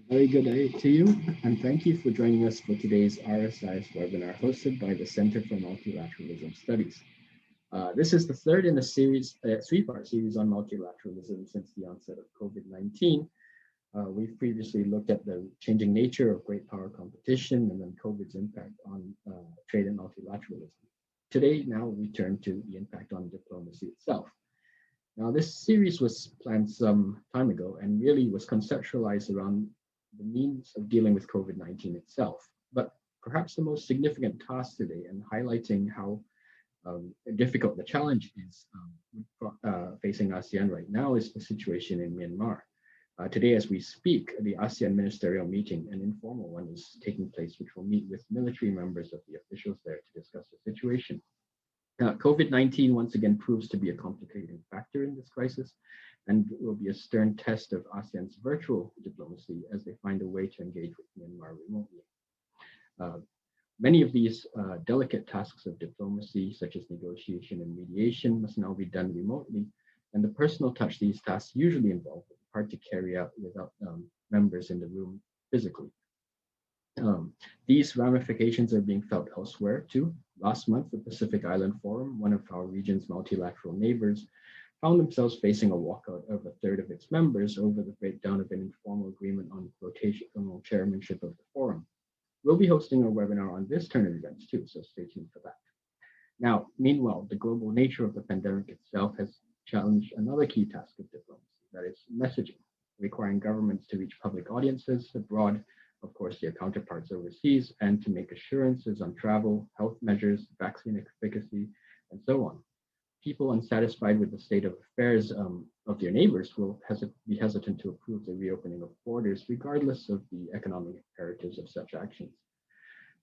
Very good day to you, and thank you for joining us for today's RSIS webinar hosted by the Center for Multilateralism Studies. This is the third in a series, three-part series on multilateralism since the onset of COVID-19. We've previously looked at the changing nature of great power competition and then COVID's impact on trade and multilateralism. Today, now we turn to the impact on diplomacy itself. Now, this series was planned some time ago and really was conceptualized around the means of dealing with COVID-19 itself. But perhaps the most significant task today, and highlighting how difficult the challenge is facing ASEAN right now, is the situation in Myanmar. Today, as we speak, the ASEAN ministerial meeting, an informal one, is taking place, which will meet with military members of the officials there to discuss the situation. COVID-19 once again proves to be a complicating factor in this crisis and will be a stern test of ASEAN's virtual diplomacy as they find a way to engage with Myanmar remotely. Many of these delicate tasks of diplomacy, such as negotiation and mediation, must now be done remotely, and the personal touch these tasks usually involve are hard to carry out without members in the room physically. These ramifications are being felt elsewhere too. Last month, the Pacific Island Forum, one of our region's multilateral neighbors, found themselves facing a walkout of a third of its members over the breakdown of an informal agreement on rotational chairmanship of the forum. We'll be hosting a webinar on this turn of events too, so stay tuned for that. Now, meanwhile, the global nature of the pandemic itself has challenged another key task of diplomacy, that is messaging, requiring governments to reach public audiences abroad, of course, their counterparts overseas, and to make assurances on travel, health measures, vaccine efficacy, and so on. People unsatisfied with the state of affairs of their neighbors will be hesitant to approve the reopening of borders, regardless of the economic imperatives of such actions.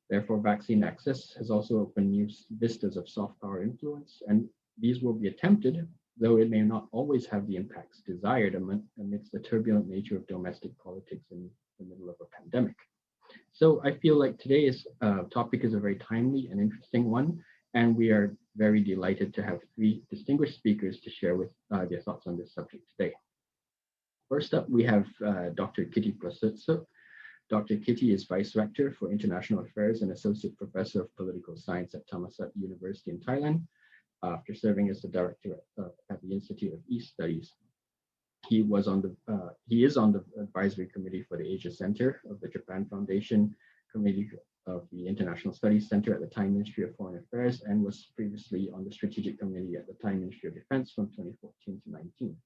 Therefore, vaccine access has also opened new vistas of soft power influence, and these will be attempted, though it may not always have the impacts desired amidst the turbulent nature of domestic politics in the middle of a pandemic. So I feel like today's topic is a very timely and interesting one, and we are very delighted to have three distinguished speakers to share with their thoughts on this subject today. First up, we have Dr. Kitty Prasitzo. Dr. Kitty is Vice Rector for International Affairs and Associate Professor of Political Science at Thammasat University in Thailand, after serving as the Director at the Institute of East Studies. He is on the advisory committee for the Asia Center of the Japan Foundation Committee of the International Studies Center at the Thai Ministry of Foreign Affairs, and was previously on the Strategic Committee at the Thai Ministry of Defense from 2014 to 19.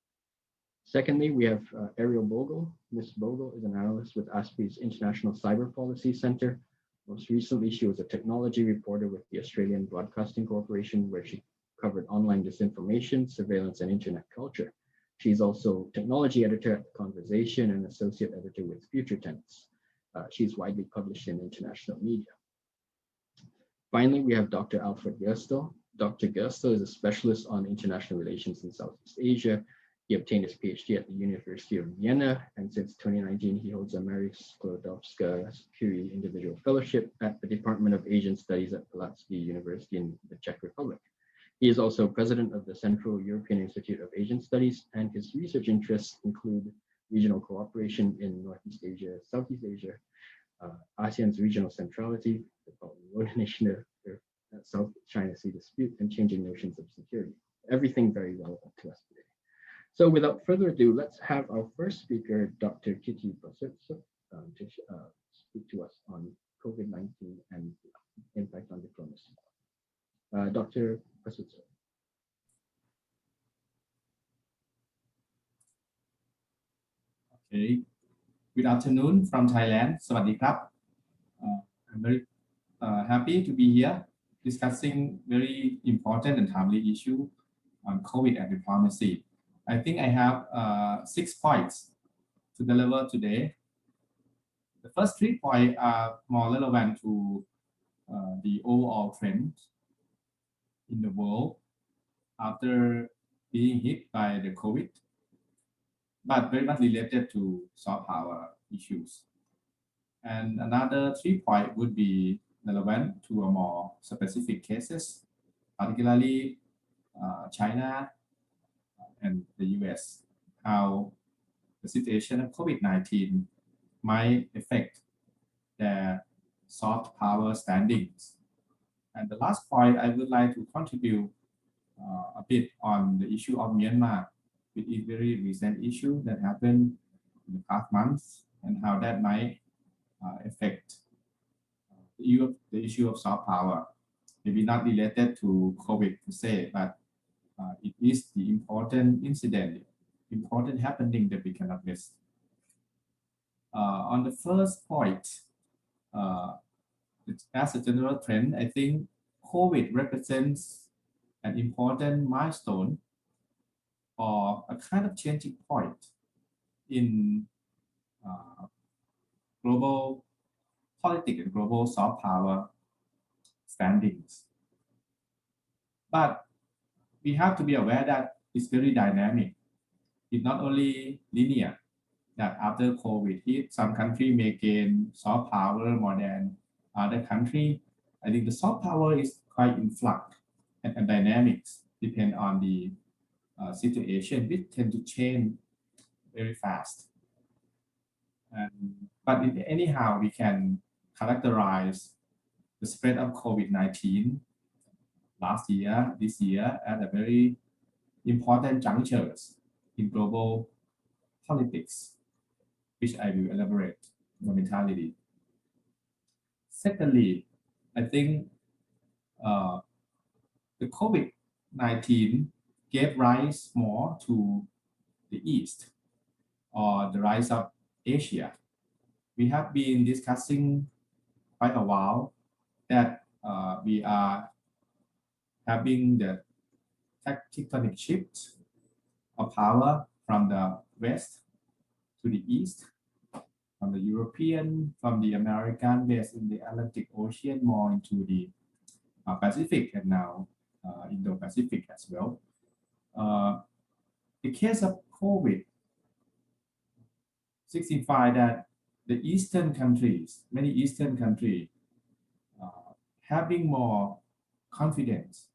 Secondly, we have Ariel Bogle. Ms. Bogle is an analyst with ASPI's International Cyber Policy Center. Most recently, she was a technology reporter with the Australian Broadcasting Corporation, where she covered online disinformation, surveillance, and internet culture. She's also technology editor at The Conversation and associate editor with Future Tense. She's widely published in international media. Finally, we have Dr. Alfred Gerstel. Dr. Gerstel is a specialist on international relations in Southeast Asia. He obtained his PhD at the University of Vienna, and since 2019, he holds a Marie Sklodowska-Curie Individual Fellowship at the Department of Asian Studies at Pulaski University in the Czech Republic. He is also president of the Central European Institute of Asian Studies, and his research interests include regional cooperation in Northeast Asia, Southeast Asia, ASEAN's regional centrality, the nation of South China Sea dispute, and changing notions of security. Everything very relevant to us today. So without further ado, let's have our first speaker, Dr. Kitty Prasitzo, to speak to us on COVID-19 and impact on diplomacy. Dr. Prasitzo. Okay. Good afternoon from Thailand. Sawadee krap. I'm very happy to be here discussing very important and timely issue on COVID and diplomacy. I think I have 6 points to deliver today. The first 3 points are more relevant to the overall trend in the world after being hit by the COVID, but very much related to soft power issues. And another 3 points would be relevant to a more specific cases, particularly China and the US, how the situation of COVID-19 might affect their soft power standings. And the last point I would like to contribute a bit on the issue of Myanmar, which is a very recent issue that happened in the past months, and how that might affect the issue of soft power. Maybe not related to COVID per se, but it is the important incident, important happening that we cannot miss. On the first point, as a general trend, I think COVID represents an important milestone or a kind of changing point in global politics and global soft power standings. But we have to be aware that it's very dynamic. It's not only linear, that after COVID hit, some country may gain soft power more than other country. I think the soft power is quite in flux and dynamics depend on the situation, which tend to change very fast. But anyhow, we can characterize the spread of COVID-19 last year, this year, at a very important junctures in global politics, which I will elaborate momentarily. Secondly, I think the COVID-19 gave rise more to the East or the rise of Asia. We have been discussing quite a while that we are having the tectonic shift of power from the West to the East, from the European, from the American based in the Atlantic Ocean more into the Pacific, and now Indo-Pacific as well. The case of COVID signifies that the Eastern countries, many Eastern countries, having more confidence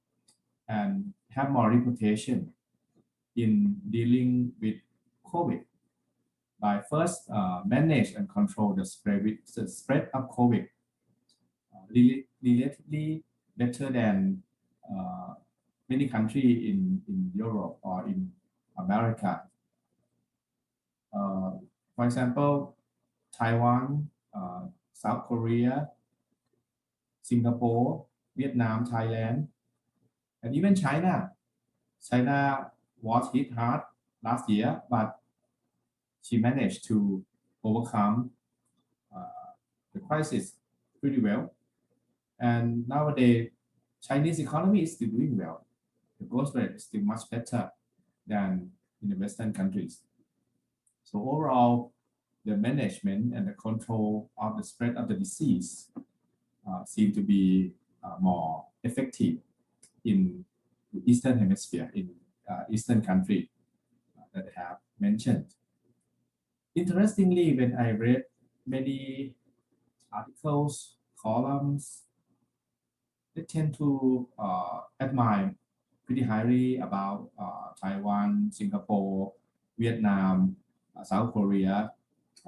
and have more reputation in dealing with COVID by first manage and control the spread of COVID relatively better than many countries in Europe or in America. For example, Taiwan, South Korea, Singapore, Vietnam, Thailand, and even China. China was hit hard last year, but she managed to overcome the crisis pretty well. And nowadays, Chinese economy is still doing well. The growth rate is still much better than in the Western countries. So overall, the management and the control of the spread of the disease seem to be more effective in the Eastern Hemisphere, in Eastern countries that I have mentioned. Interestingly, when I read many articles, columns, they tend to admire pretty highly about Taiwan, Singapore, Vietnam, South Korea,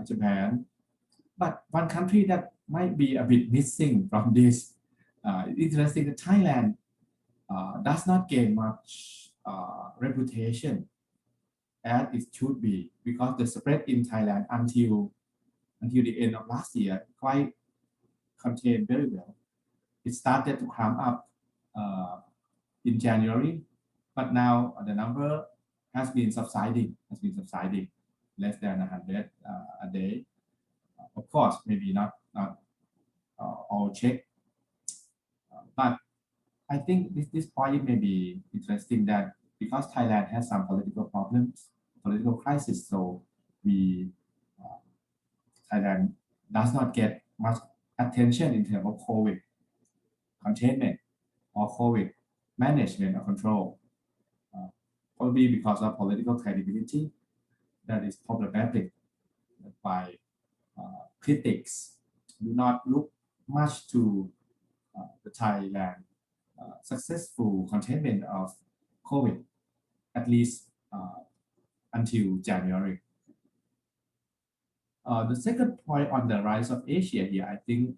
Japan. But one country that might be a bit missing from this, interesting that Thailand does not gain much reputation as it should be, because the spread in Thailand until the end of last year quite contained very well. It started to climb up in January, but now the number has been subsiding, less than 100 a day. Of course, maybe not all checked, but I think this point may be interesting, that because Thailand has some political problems, political crisis, so Thailand does not get much attention in terms of COVID containment or COVID management or control, probably because of political credibility that is problematic. By critics do not look much to the Thailand successful containment of COVID, at least until January. The second point on the rise of Asia here, I think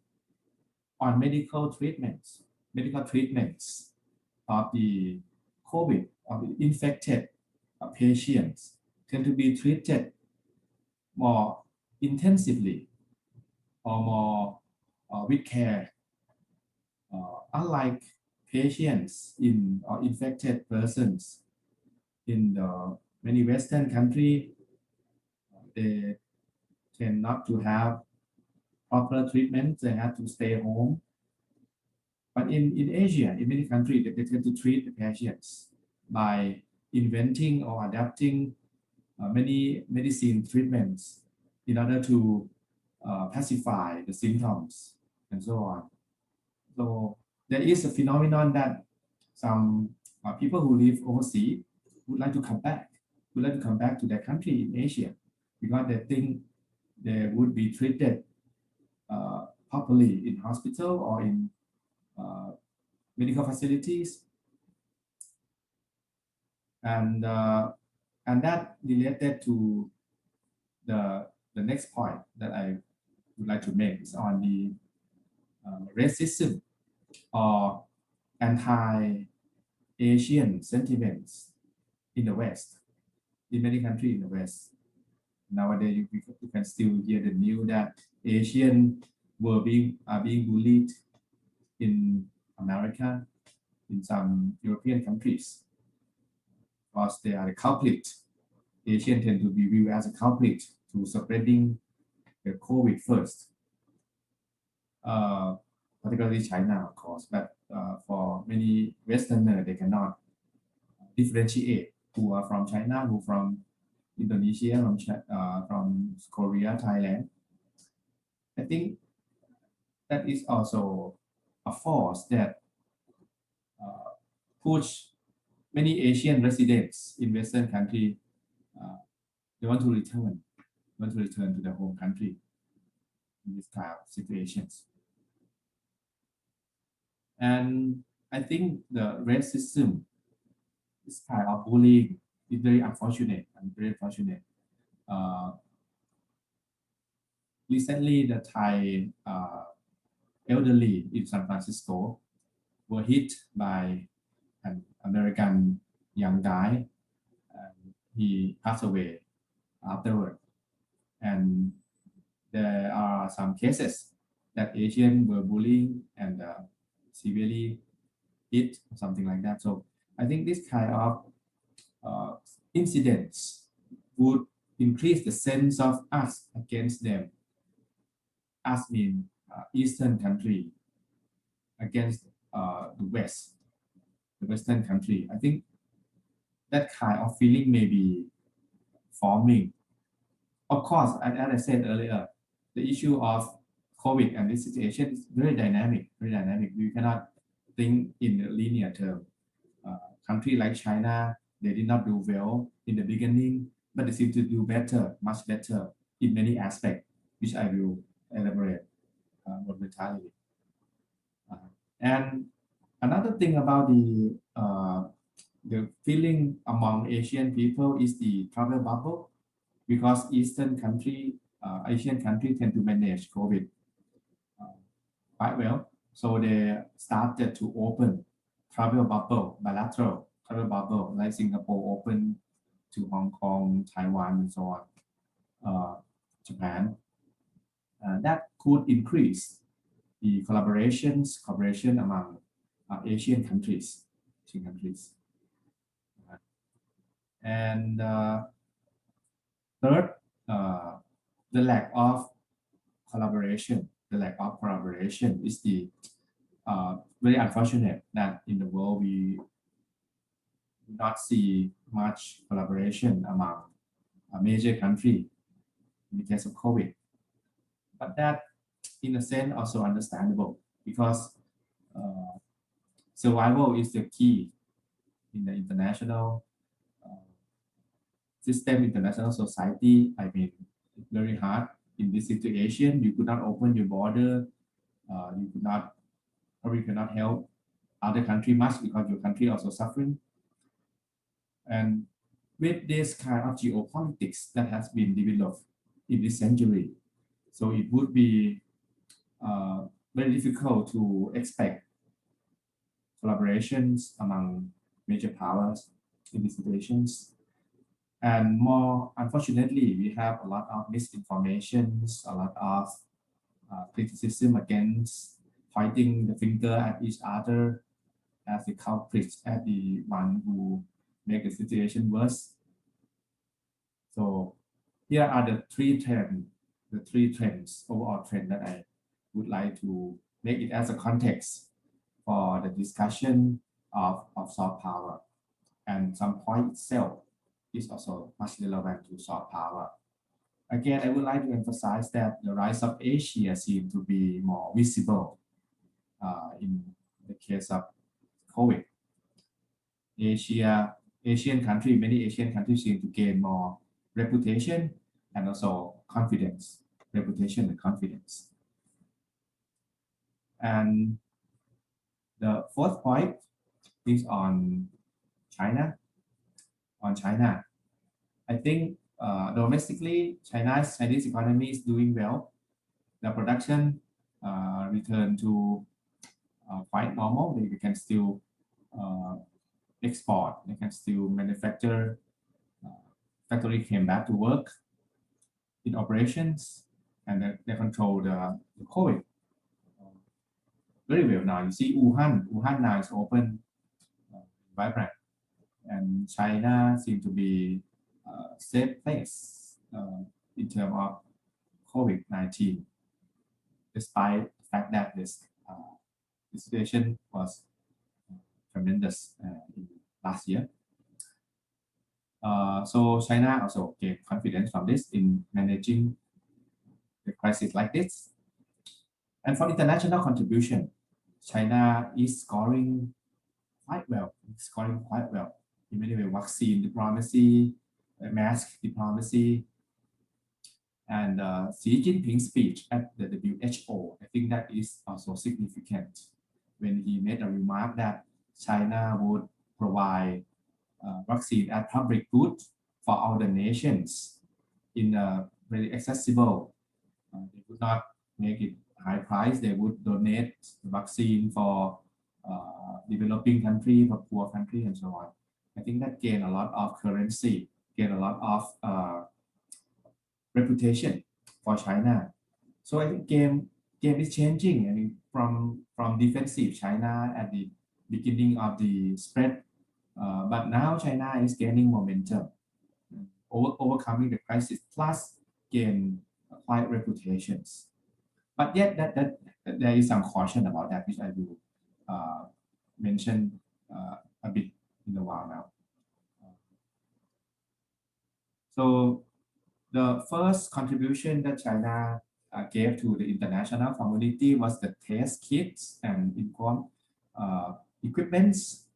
on medical treatments of the COVID, of the infected patients tend to be treated more intensively or more with care, unlike patients in or infected persons in the many Western countries. They tend not to have proper treatment. They have to stay home. But in Asia, in many countries, they tend to treat the patients by inventing or adapting many medicine treatments in order to pacify the symptoms and so on. So there is a phenomenon that some people who live overseas would like to come back to their country in Asia because they think they would be treated properly in hospital or in medical facilities, and that related to the next point that I would like to make is on the racism or anti-Asian sentiments in the West, in many countries in the West. Nowadays, you can still hear the news that Asians are being bullied in America, in some European countries, because they are the culprit. Asians tend to be viewed as a culprit to spreading the COVID first, particularly China, of course. But for many Westerners, they cannot differentiate who are from China, who from Indonesia, from Korea, Thailand. I think that is also a force that push many Asian residents in Western countries. They want to return to their home country in this kind of situations. And I think the racism, this kind of bullying, is very unfortunate and very unfortunate. Recently, the Thai elderly in San Francisco were hit by an American young guy, and he passed away afterward. And there are some cases that Asians were bullying and severely hit, something like that. So I think this kind of incidents would increase the sense of us against them, us mean Eastern country against the West, the Western country. I think that kind of feeling may be forming. Of course, as I said earlier, the issue of COVID and this situation is very dynamic, very dynamic. We cannot think in a linear term. Country like China, they did not do well in the beginning, but they seem to do better, much better in many aspects, which I will elaborate momentarily. And another thing about the feeling among Asian people is the travel bubble, because Asian country tend to manage COVID quite well. So they started to open travel bubble, bilateral travel bubble, like Singapore open to Hong Kong, Taiwan, and so on, Japan. That could increase the cooperation among Asian countries. And third, the lack of collaboration. The lack of collaboration is the very unfortunate that in the world we do not see much collaboration among a major country in the case of COVID. But that, in a sense, also understandable, because survival is the key in the international system, international society. I mean, it's very hard in this situation. You could not open your border. You probably cannot help other country much because your country also suffering. And with this kind of geopolitics that has been developed in this century, So it would be very difficult to expect collaborations among major powers in these situations. And more unfortunately, we have a lot of misinformations, a lot of criticism against pointing the finger at each other as the culprits, as the one who make the situation worse. So here are the three trends, overall trend that I would like to make it as a context for the discussion of soft power. And some point itself is also much relevant to soft power. Again, I would like to emphasize that the rise of Asia seems to be more visible in the case of COVID. Many Asian countries seem to gain more reputation and also confidence, reputation and confidence. And the fourth point is on China. I think domestically, Chinese economy is doing well. The production returned to quite normal. They can still export. They can still manufacture. Factory came back to work in operations, and they control the COVID very well now. You see Wuhan now is open, vibrant, and China seems to be a safe place in terms of COVID-19, despite the fact that the situation was tremendous in last year. So China also gained confidence from this in managing the crisis like this. And for international contribution, China is scoring quite well. In many ways, vaccine diplomacy, mask diplomacy, and Xi Jinping's speech at the WHO. I think that is also significant when he made a remark that China would provide vaccine as public good for all the nations in a very accessible. They would not make it high price. They would donate the vaccine for developing country, for poor country, and so on. I think that gained a lot of currency, gained a lot of reputation for China. So I think game is changing. I mean, from defensive China at the beginning of the spread, but now China is gaining momentum, overcoming the crisis, plus gain quite reputations. But yet that there is some caution about that, which I will mention a bit in a while now. So the first contribution that China gave to the international community was the test kits and informed equipments,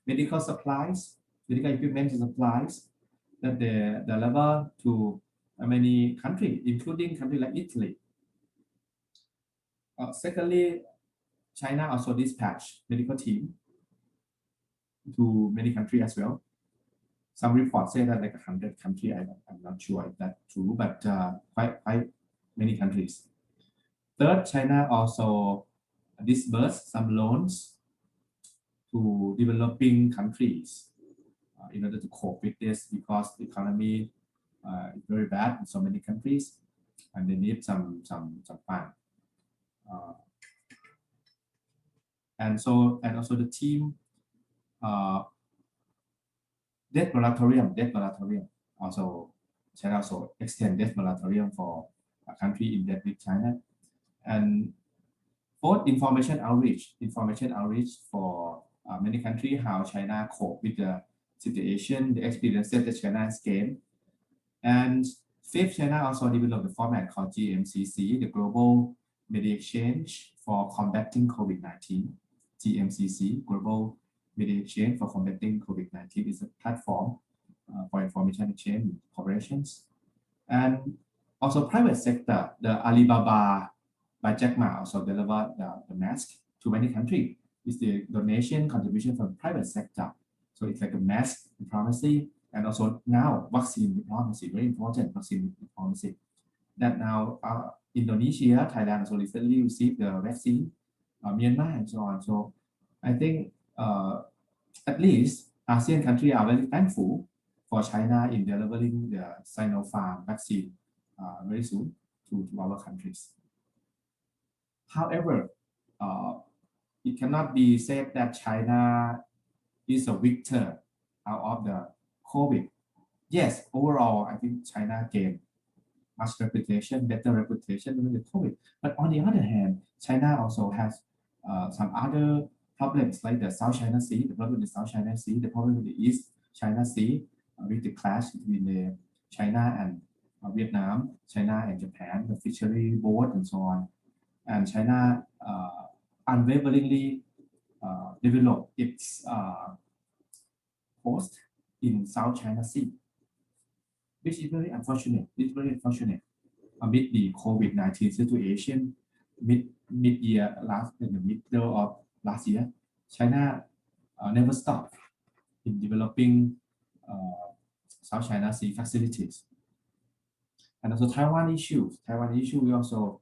medical equipment and supplies that they deliver to many countries, including countries like Italy. Secondly, China also dispatched medical team to many countries as well. Some reports say that like 100 countries. I'm not sure if that's true, but quite many countries. Third, China also disbursed some loans to developing countries in order to cope with this, because the economy is very bad in so many countries, and they need some fund. And also the team debt moratorium. Also, China also extend debt moratorium for a country in debt with China. And fourth, information outreach for many countries, how China cope with the situation, the experiences that China has gained. And fifth, China also developed a format called GMCC, the Global Media Exchange for Combating COVID-19. GMCC, Global Media Exchange for Combating COVID-19, is a platform for information exchange corporations. And also private sector, the Alibaba by Jack Ma also delivered the mask to many countries. It's the donation contribution from private sector. So it's like a mask diplomacy, and also now vaccine diplomacy, very important vaccine diplomacy, that now Indonesia, Thailand also recently received the vaccine, Myanmar and so on. So I think at least ASEAN countries are very thankful for China in delivering the Sinopharm vaccine very soon to our countries. However, it cannot be said that China is a victor out of the COVID. Yes, overall, I think China gained much reputation, better reputation during the COVID. But on the other hand, China also has some other problems like the South China Sea, the problem with the South China Sea, the problem with the East China Sea, with the clash between the China and Vietnam, China and Japan, the fishery board and so on. And China unwaveringly developed its post in South China Sea, which is very unfortunate. It's very unfortunate amid the COVID-19 situation mid-year in the middle of last year. China never stopped in developing South China Sea facilities. And also Taiwan issue we also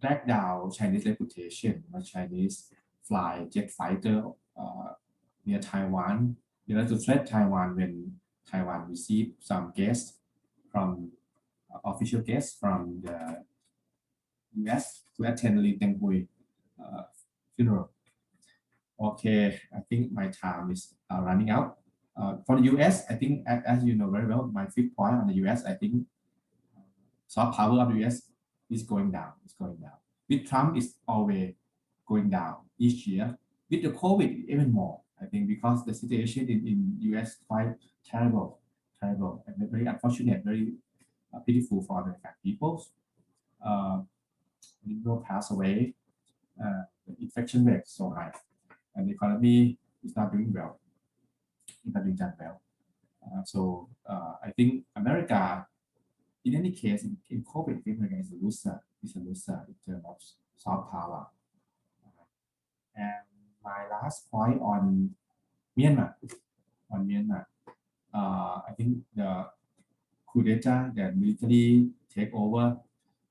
drag down Chinese reputation. Chinese fly jet fighter near Taiwan. To threat Taiwan when Taiwan received some guests from official guests from the US to attend Lee Teng-hui funeral. Okay, I think my time is running out. For the US, I think, as you know very well, my fifth point on the US, I think soft power of the US is going down. It's going down. With Trump, it's always going down each year. With the COVID, even more. I think because the situation in US quite terrible, and very unfortunate, very pitiful for the people. People pass away. The infection rate is so high, and the economy is not doing well. It's not doing that well. So I think America, in any case, in COVID, America is a loser. It's a loser in terms of soft power. And my last point on Myanmar. I think the coup d'etat, the military take over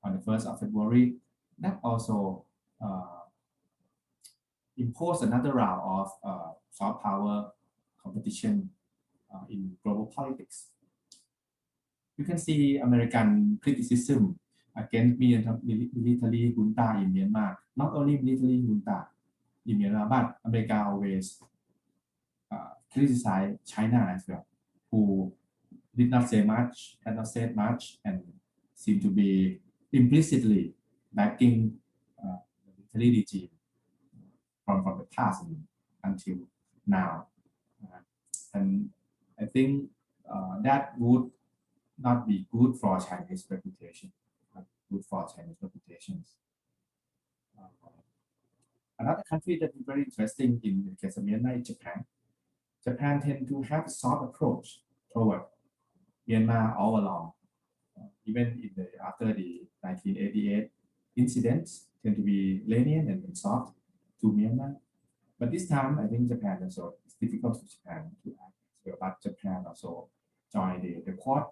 on the 1st of February, that also imposed another round of soft power competition in global politics. You can see American criticism against military junta in Myanmar. Not only military junta in Myanmar, but America always criticize China as well, who did not say much, had not said much, and seem to be implicitly backing the military regime from the past until now. And I think that would not be good for Chinese reputation, good for Chinese reputations. Another country that is very interesting in the case of Myanmar is Japan. Japan tends to have a soft approach toward Myanmar all along. Even after the 1988 incidents, tend to be lenient and soft to Myanmar. But this time, I think Japan also, it's difficult for Japan to act. But Japan also joined the Quad,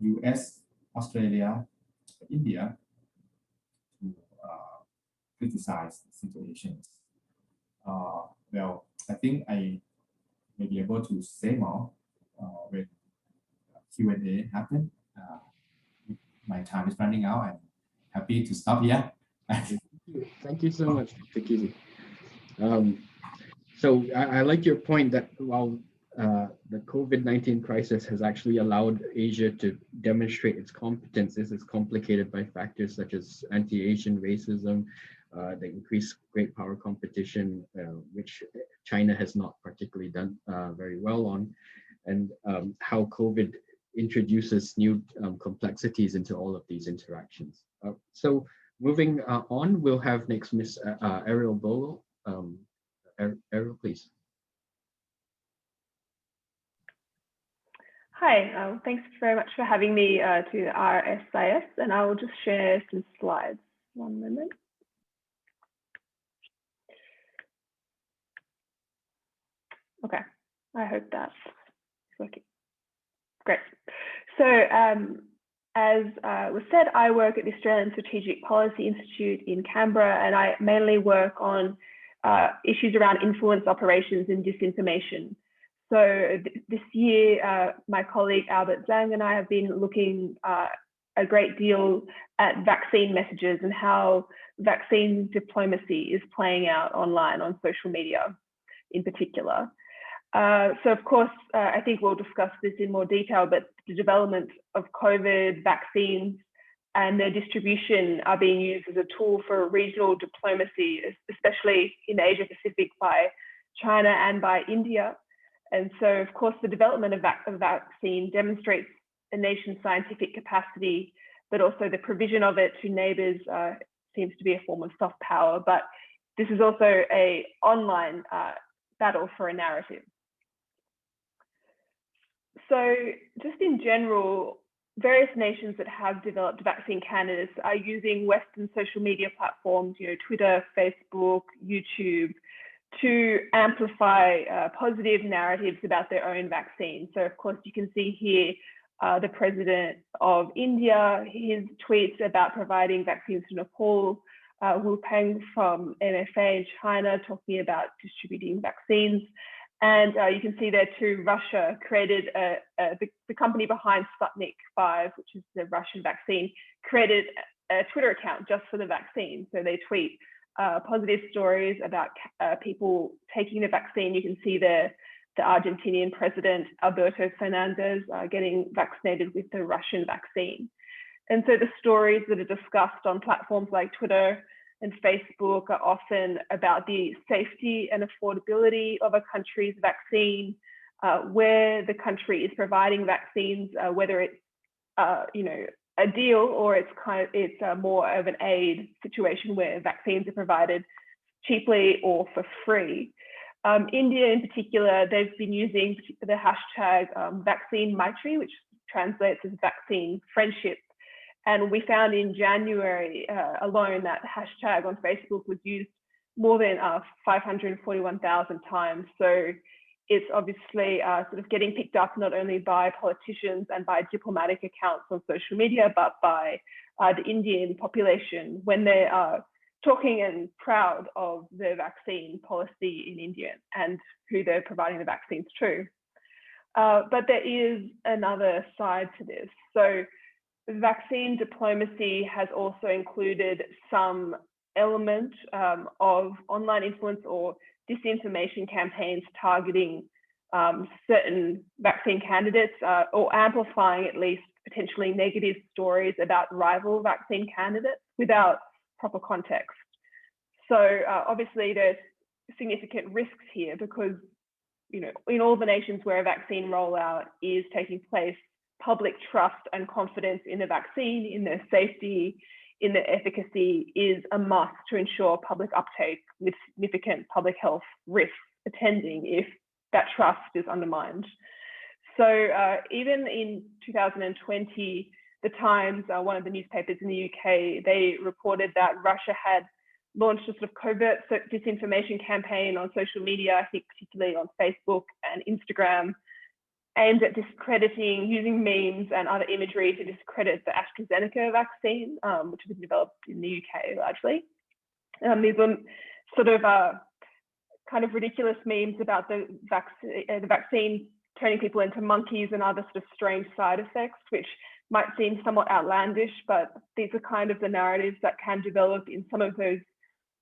US, Australia, India to criticize the situations. Well, I think I may be able to say more when Q&A happen. My time is running out. I'm happy to stop here. Thank you so much, Dr. Kitty. So I like your point that while the COVID-19 crisis has actually allowed Asia to demonstrate its competence, this is complicated by factors such as anti-Asian racism, the increased great power competition, which China has not particularly done very well on, and how COVID introduces new complexities into all of these interactions. So moving on, we'll have next Miss Ariel Bogle. Ariel, please. Hi, thanks very much for having me to RSIS, and I will just share some slides. One moment. Okay, I hope that's working. Great. So as was said, I work at the Australian Strategic Policy Institute in Canberra, and I mainly work on issues around influence operations and disinformation. So this year, my colleague Albert Zhang and I have been looking a great deal at vaccine messages and how vaccine diplomacy is playing out online on social media in particular. So of course, I think we'll discuss this in more detail, but the development of COVID vaccines and their distribution are being used as a tool for regional diplomacy, especially in Asia Pacific by China and by India. And so, of course, the development of vaccine demonstrates a nation's scientific capacity, but also the provision of it to neighbours seems to be a form of soft power. But this is also an online battle for a narrative. So just in general, various nations that have developed vaccine candidates are using Western social media platforms, Twitter, Facebook, YouTube, to amplify positive narratives about their own vaccine. So of course, you can see here the president of India, his tweets about providing vaccines to Nepal, Wu Peng from MFA in China talking about distributing vaccines. And you can see there too, Russia created the company behind Sputnik 5, which is the Russian vaccine, created a Twitter account just for the vaccine. So they tweet positive stories about people taking the vaccine. You can see the Argentinian president, Alberto Fernandez, getting vaccinated with the Russian vaccine. And so the stories that are discussed on platforms like Twitter and Facebook are often about the safety and affordability of a country's vaccine, where the country is providing vaccines, whether it's a deal or it's more of an aid situation where vaccines are provided cheaply or for free. India in particular, they've been using the hashtag vaccine Maitri, which translates as vaccine friendship. And we found in January alone that hashtag on Facebook was used more than 541,000 times. So it's obviously sort of getting picked up not only by politicians and by diplomatic accounts on social media, but by the Indian population when they are talking and proud of their vaccine policy in India and who they're providing the vaccines to. But there is another side to this. So vaccine diplomacy has also included some element of online influence or disinformation campaigns targeting certain vaccine candidates or amplifying at least potentially negative stories about rival vaccine candidates without proper context. So obviously there's significant risks here because, in all the nations where a vaccine rollout is taking place, public trust and confidence in the vaccine, in their safety, in their efficacy is a must to ensure public uptake with significant public health risks attending if that trust is undermined. So even in 2020, the Times, one of the newspapers in the UK, they reported that Russia had launched a sort of covert disinformation campaign on social media, I think particularly on Facebook and Instagram, aimed at discrediting, using memes and other imagery to discredit the AstraZeneca vaccine, which has been developed in the UK largely. These were sort of kind of ridiculous memes about the vaccine turning people into monkeys and other sort of strange side effects, which might seem somewhat outlandish, but these are kind of the narratives that can develop in some of those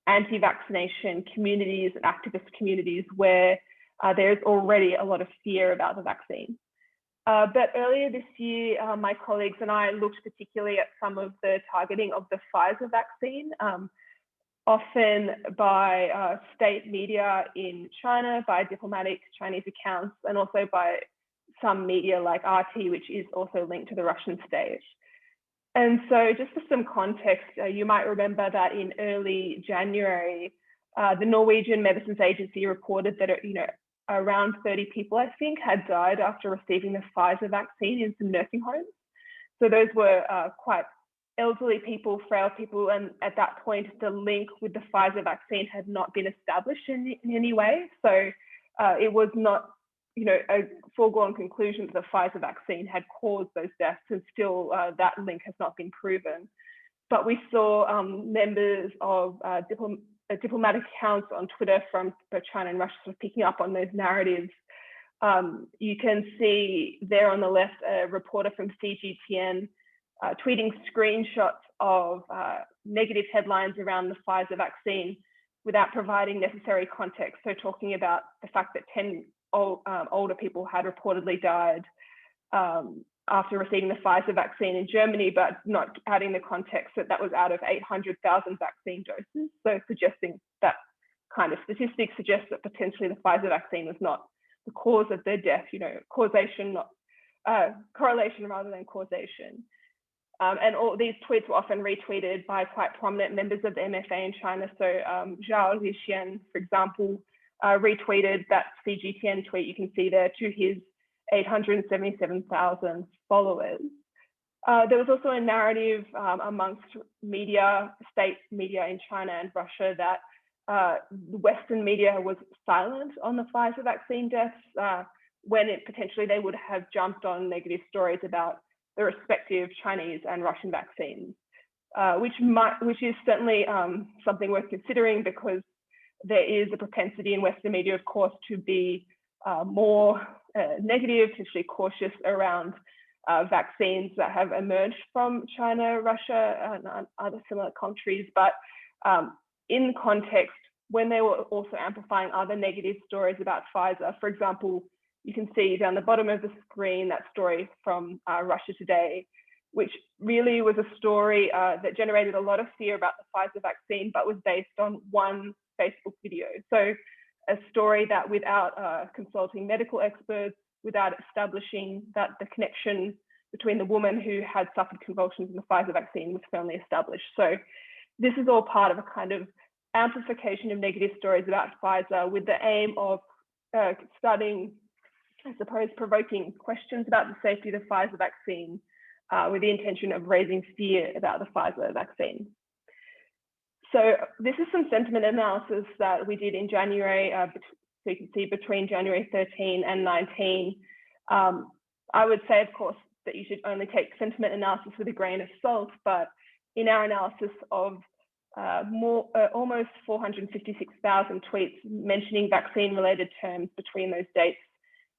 anti-vaccination communities and activist communities where there's already a lot of fear about the vaccine. But earlier this year, my colleagues and I looked particularly at some of the targeting of the Pfizer vaccine, often by state media in China, by diplomatic Chinese accounts, and also by some media like RT, which is also linked to the Russian state. And so just for some context, you might remember that in early January, the Norwegian Medicines Agency reported that, around 30 people, I think, had died after receiving the Pfizer vaccine in some nursing homes. So those were quite elderly people, frail people, and at that point, the link with the Pfizer vaccine had not been established in any way. So it was not a foregone conclusion that the Pfizer vaccine had caused those deaths, and still that link has not been proven. But we saw members of diplomatic accounts on Twitter from both China and Russia sort of picking up on those narratives. You can see there on the left a reporter from CGTN tweeting screenshots of negative headlines around the Pfizer vaccine without providing necessary context. So talking about the fact that 10 older people had reportedly died after receiving the Pfizer vaccine in Germany, but not adding the context that that was out of 800,000 vaccine doses. So suggesting that kind of statistic suggests that potentially the Pfizer vaccine was not the cause of their death, causation, not correlation rather than causation. And all these tweets were often retweeted by quite prominent members of the MFA in China. So Zhao Lixian, for example, retweeted that CGTN tweet you can see there to his 877,000 followers. There was also a narrative amongst media, state media in China and Russia, that Western media was silent on the Pfizer vaccine deaths when potentially they would have jumped on negative stories about the respective Chinese and Russian vaccines, which is certainly something worth considering, because there is a propensity in Western media, of course, to be more negative, potentially cautious around vaccines that have emerged from China, Russia, and other similar countries. But in context, when they were also amplifying other negative stories about Pfizer, for example, you can see down the bottom of the screen that story from Russia Today, which really was a story that generated a lot of fear about the Pfizer vaccine, but was based on one Facebook video. So a story that, without consulting medical experts, without establishing that the connection between the woman who had suffered convulsions in the Pfizer vaccine was firmly established. So this is all part of a kind of amplification of negative stories about Pfizer, with the aim of starting, I suppose, provoking questions about the safety of the Pfizer vaccine, with the intention of raising fear about the Pfizer vaccine. So this is some sentiment analysis that we did in January, so you can see between January 13 and 19. I would say, of course, that you should only take sentiment analysis with a grain of salt, but in our analysis of almost 456,000 tweets mentioning vaccine-related terms between those dates,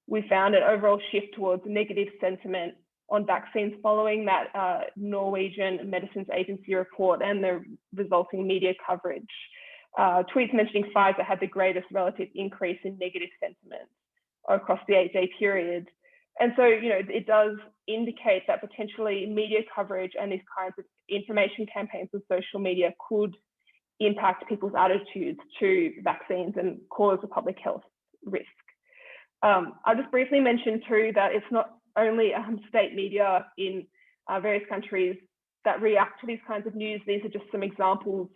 we found an overall shift towards negative sentiment on vaccines following that Norwegian Medicines Agency report and the resulting media coverage. Tweets mentioning Pfizer had the greatest relative increase in negative sentiment across the 8-day period. And so, it does indicate that potentially media coverage and these kinds of information campaigns on social media could impact people's attitudes to vaccines and cause a public health risk. I'll just briefly mention too that it's not only state media in various countries that react to these kinds of news. These are just some examples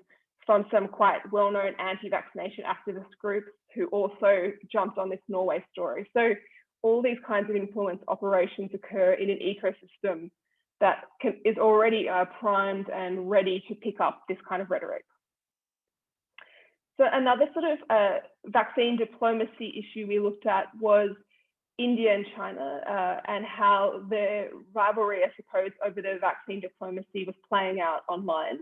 from some quite well-known anti-vaccination activist groups who also jumped on this Norway story. So all these kinds of influence operations occur in an ecosystem that is already primed and ready to pick up this kind of rhetoric. So another sort of vaccine diplomacy issue we looked at was India and China, and how the rivalry, I suppose, over the vaccine diplomacy was playing out online.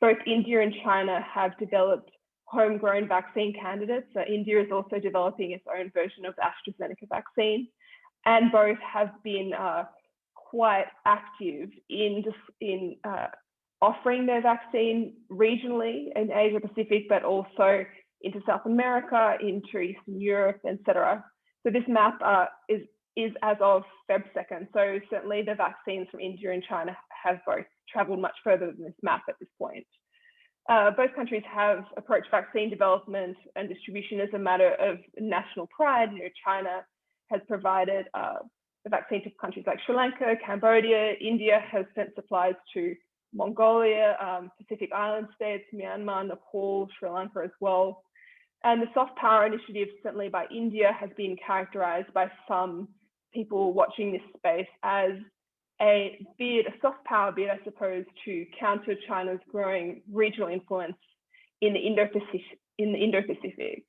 Both India and China have developed homegrown vaccine candidates. So India is also developing its own version of the AstraZeneca vaccine, and both have been quite active in offering their vaccine regionally in Asia Pacific, but also into South America, into Eastern Europe, etc. So this map is as of Feb 2nd. So certainly the vaccines from India and China have both traveled much further than this map at this point. Both countries have approached vaccine development and distribution as a matter of national pride. China has provided the vaccine to countries like Sri Lanka, Cambodia. India has sent supplies to Mongolia, Pacific Island states, Myanmar, Nepal, Sri Lanka as well. And the soft power initiative, certainly by India, has been characterized by some people watching this space as a soft power bid, I suppose, to counter China's growing regional influence in the Indo-Pacific.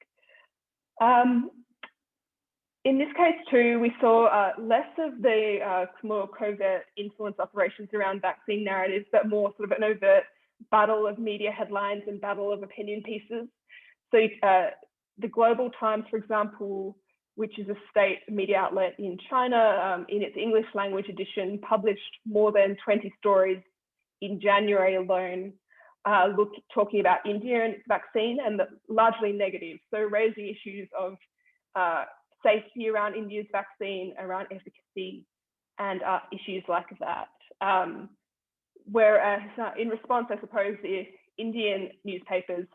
In this case too, we saw less of the more covert influence operations around vaccine narratives, but more sort of an overt battle of media headlines and battle of opinion pieces. So the Global Times, for example, which is a state media outlet in China, in its English language edition, published more than 20 stories in January alone, talking about India and its vaccine, and largely negative. So raising issues of safety around India's vaccine, around efficacy, and issues like that. Whereas in response, I suppose the Indian newspapers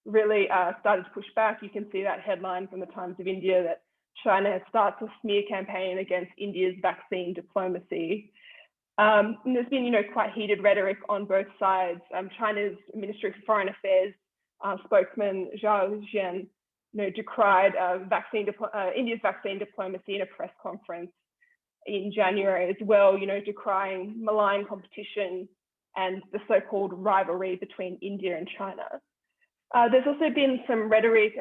really started to push back. You can see that headline from the Times of India that China has started a smear campaign against India's vaccine diplomacy. And there's been, quite heated rhetoric on both sides. China's Ministry of Foreign Affairs spokesman Zhao Zhen, decried India's vaccine diplomacy in a press conference in January as well, decrying malign competition and the so-called rivalry between India and China. There's also been some rhetoric,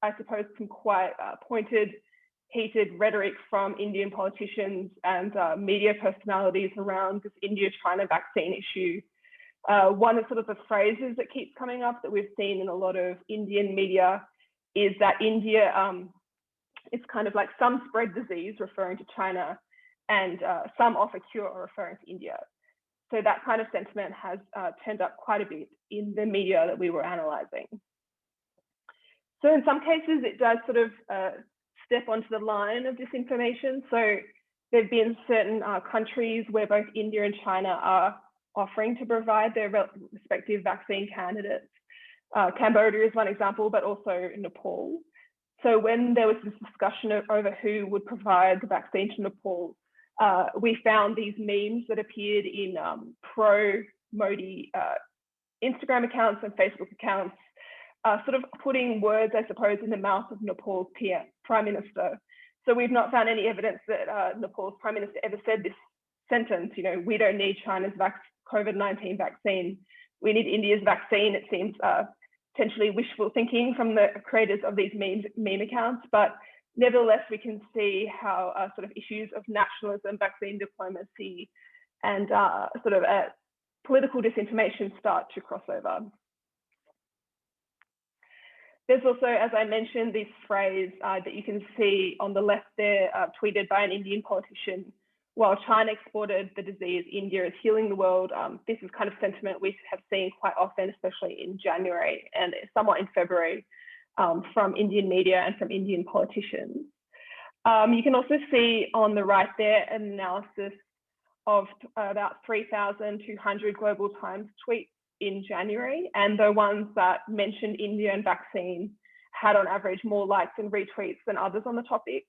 I suppose some quite pointed, heated rhetoric from Indian politicians and media personalities around this India-China vaccine issue. One of sort of the phrases that keeps coming up that we've seen in a lot of Indian media is that India, it's kind of like some spread disease referring to China and some offer cure referring to India. So that kind of sentiment has turned up quite a bit in the media that we were analysing. So in some cases, it does sort of step onto the line of disinformation. So there have been certain countries where both India and China are offering to provide their respective vaccine candidates. Cambodia is one example, but also Nepal. So when there was this discussion over who would provide the vaccine to Nepal, we found these memes that appeared in pro-Modi Instagram accounts and Facebook accounts, sort of putting words, I suppose, in the mouth of Nepal's Prime Minister. So we've not found any evidence that Nepal's Prime Minister ever said this sentence, we don't need China's COVID-19 vaccine. We need India's vaccine. It seems potentially wishful thinking from the creators of these meme accounts, but nevertheless, we can see how sort of issues of nationalism, vaccine diplomacy, and sort of political disinformation start to cross over. There's also, as I mentioned, this phrase that you can see on the left there, tweeted by an Indian politician. While China exported the disease, India is healing the world. This is kind of sentiment we have seen quite often, especially in January and somewhat in February, from Indian media and from Indian politicians. You can also see on the right there an analysis of about 3,200 Global Times tweets in January, and the ones that mentioned India and vaccine had on average more likes and retweets than others on the topic.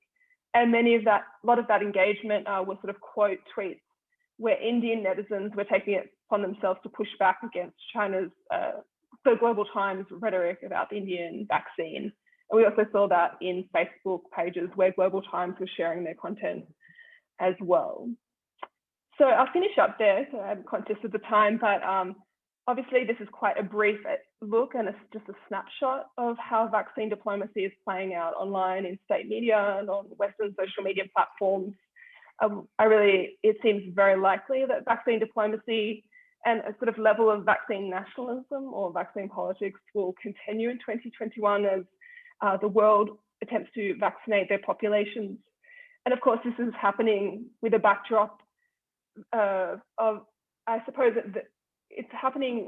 And a lot of that engagement was sort of quote tweets where Indian netizens were taking it upon themselves to push back against China's the Global Times rhetoric about the Indian vaccine. And we also saw that in Facebook pages where Global Times was sharing their content as well. So I'll finish up there, so I'm conscious of the time, but obviously this is quite a brief look and it's just a snapshot of how vaccine diplomacy is playing out online in state media and on Western social media platforms. It seems very likely that vaccine diplomacy and a sort of level of vaccine nationalism or vaccine politics will continue in 2021 as the world attempts to vaccinate their populations. And of course, this is happening with a backdrop of, I suppose, it's happening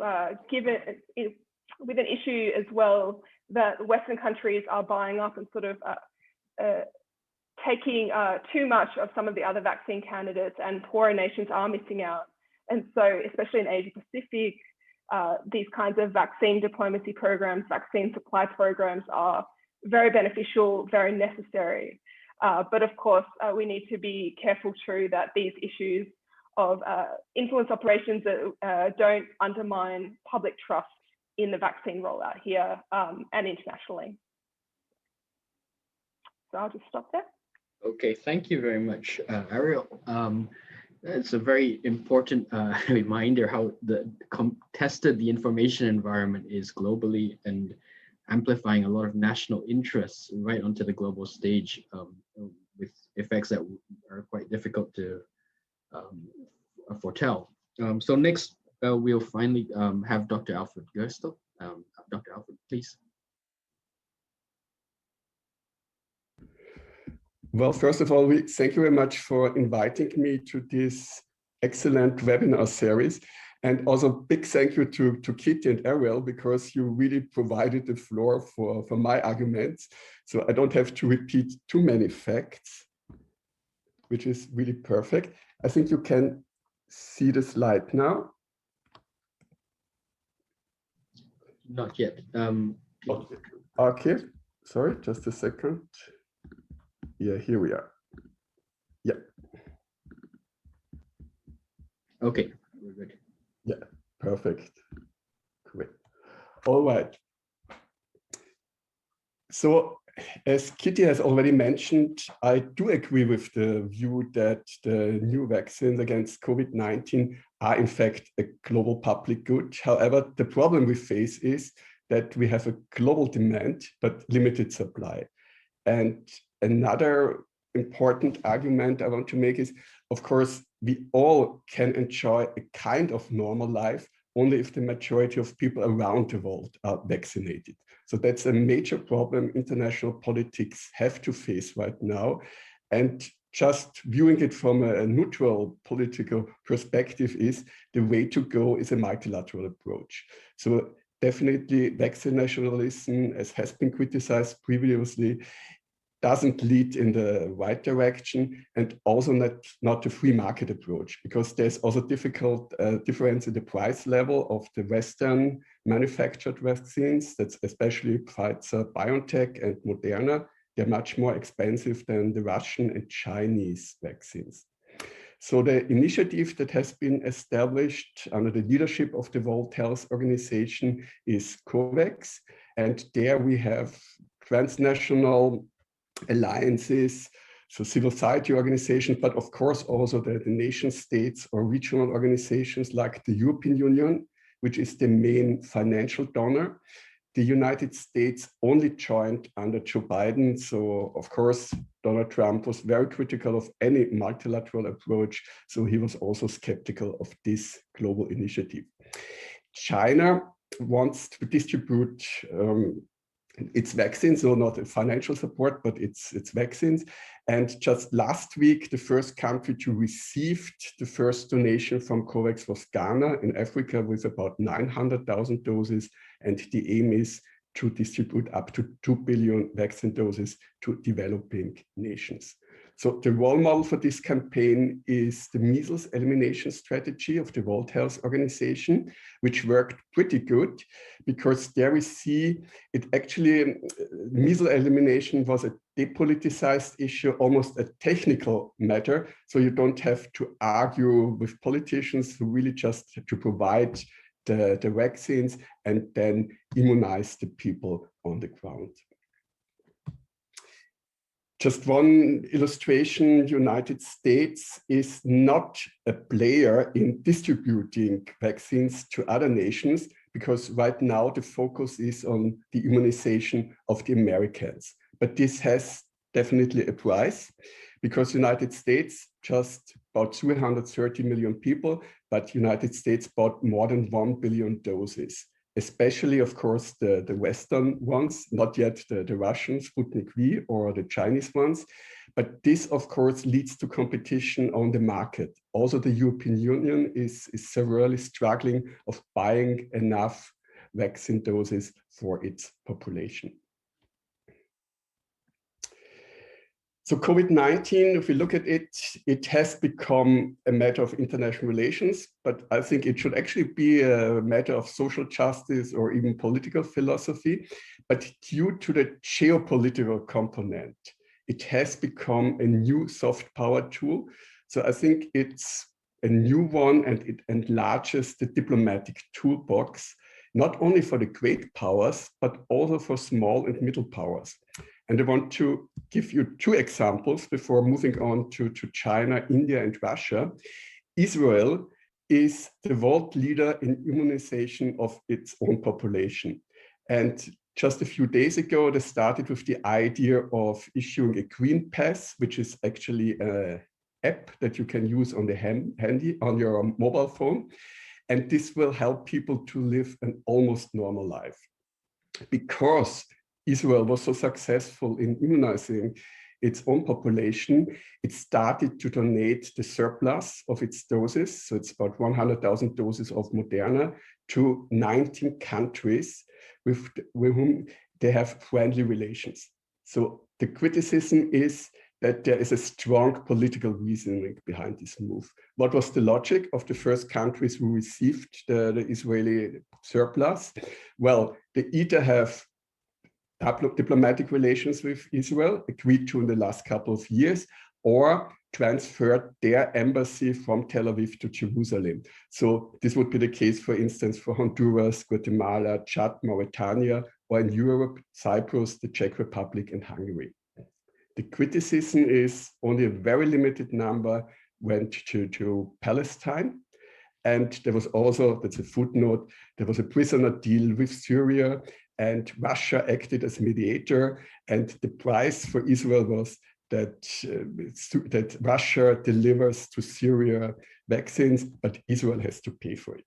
given with an issue as well that Western countries are buying up and sort of taking too much of some of the other vaccine candidates, and poorer nations are missing out. And so, especially in Asia Pacific, these kinds of vaccine diplomacy programs, vaccine supply programs are very beneficial, very necessary. But of course, we need to be careful too that these issues of influence operations that don't undermine public trust in the vaccine rollout here and internationally. So I'll just stop there. Okay, thank you very much, Ariel. It's a very important reminder how contested the information environment is globally and amplifying a lot of national interests right onto the global stage. effects that are quite difficult to foretell. So next, we'll finally have Dr. Alfred Gerstel. Dr. Alfred, please. Well, first of all, thank you very much for inviting me to this excellent webinar series. And also big thank you to Kitty and Ariel, because you really provided the floor for my arguments. So I don't have to repeat too many facts, which is really perfect. I think you can see the slide now. Not yet. Okay, sorry, just a second. Yeah, here we are. Yeah. Okay, we're good. Yeah, perfect. Great. All right. So as Kitty has already mentioned, I do agree with the view that the new vaccines against COVID-19 are in fact a global public good. However, the problem we face is that we have a global demand, but limited supply. And another important argument I want to make is, of course, we all can enjoy a kind of normal life only if the majority of people around the world are vaccinated. So that's a major problem international politics have to face right now. And just viewing it from a neutral political perspective is the way to go is a multilateral approach. So definitely vaccine nationalism, as has been criticized previously, doesn't lead in the right direction, and also not a free market approach, because there's also difficult difference in the price level of the Western manufactured vaccines. That's especially Pfizer, BioNTech, and Moderna. They're much more expensive than the Russian and Chinese vaccines. So the initiative that has been established under the leadership of the World Health Organization is COVAX, and there we have transnational alliances, so civil society organizations, but of course also the nation states or regional organizations like the European Union, which is the main financial donor. The United States only joined under Joe Biden. So of course, Donald Trump was very critical of any multilateral approach. So he was also skeptical of this global initiative. China wants to distribute its vaccines, so not a financial support, but its vaccines. And just last week, the first country to receive the first donation from COVAX was Ghana in Africa with about 900,000 doses. And the aim is to distribute up to 2 billion vaccine doses to developing nations. So the role model for this campaign is the measles elimination strategy of the World Health Organization, which worked pretty good, because there we see it actually, measles elimination was a depoliticized issue, almost a technical matter. So you don't have to argue with politicians who really just to provide the vaccines and then immunize the people on the ground. Just one illustration, United States is not a player in distributing vaccines to other nations, because right now the focus is on the immunization of the Americans. But this has definitely a price, because United States just about 230 million people, but United States bought more than 1 billion doses. Especially, of course, the Western ones, not yet the Russian Sputnik V or the Chinese ones. But this, of course, leads to competition on the market. Also, the European Union is severely struggling of buying enough vaccine doses for its population. So COVID-19, if we look at it, it has become a matter of international relations, but I think it should actually be a matter of social justice or even political philosophy. But due to the geopolitical component, it has become a new soft power tool. So I think it's a new one, and it enlarges the diplomatic toolbox, not only for the great powers, but also for small and middle powers. And I want to give you two examples before moving on to China, India, and Russia. Israel is the world leader in immunization of its own population. And just a few days ago, they started with the idea of issuing a green pass, which is actually an app that you can use on the handy on your mobile phone. And this will help people to live an almost normal life. Because Israel was so successful in immunizing its own population, it started to donate the surplus of its doses. So it's about 100,000 doses of Moderna to 19 countries with whom they have friendly relations. So the criticism is that there is a strong political reasoning behind this move. What was the logic of the first countries who received the Israeli surplus? Well, they either have diplomatic relations with Israel, agreed to in the last couple of years, or transferred their embassy from Tel Aviv to Jerusalem. So this would be the case, for instance, for Honduras, Guatemala, Chad, Mauritania, or in Europe, Cyprus, the Czech Republic, and Hungary. The criticism is only a very limited number went to Palestine. And there was also, that's a footnote, there was a prisoner deal with Syria, and Russia acted as mediator. And the price for Israel was that Russia delivers to Syria vaccines, but Israel has to pay for it.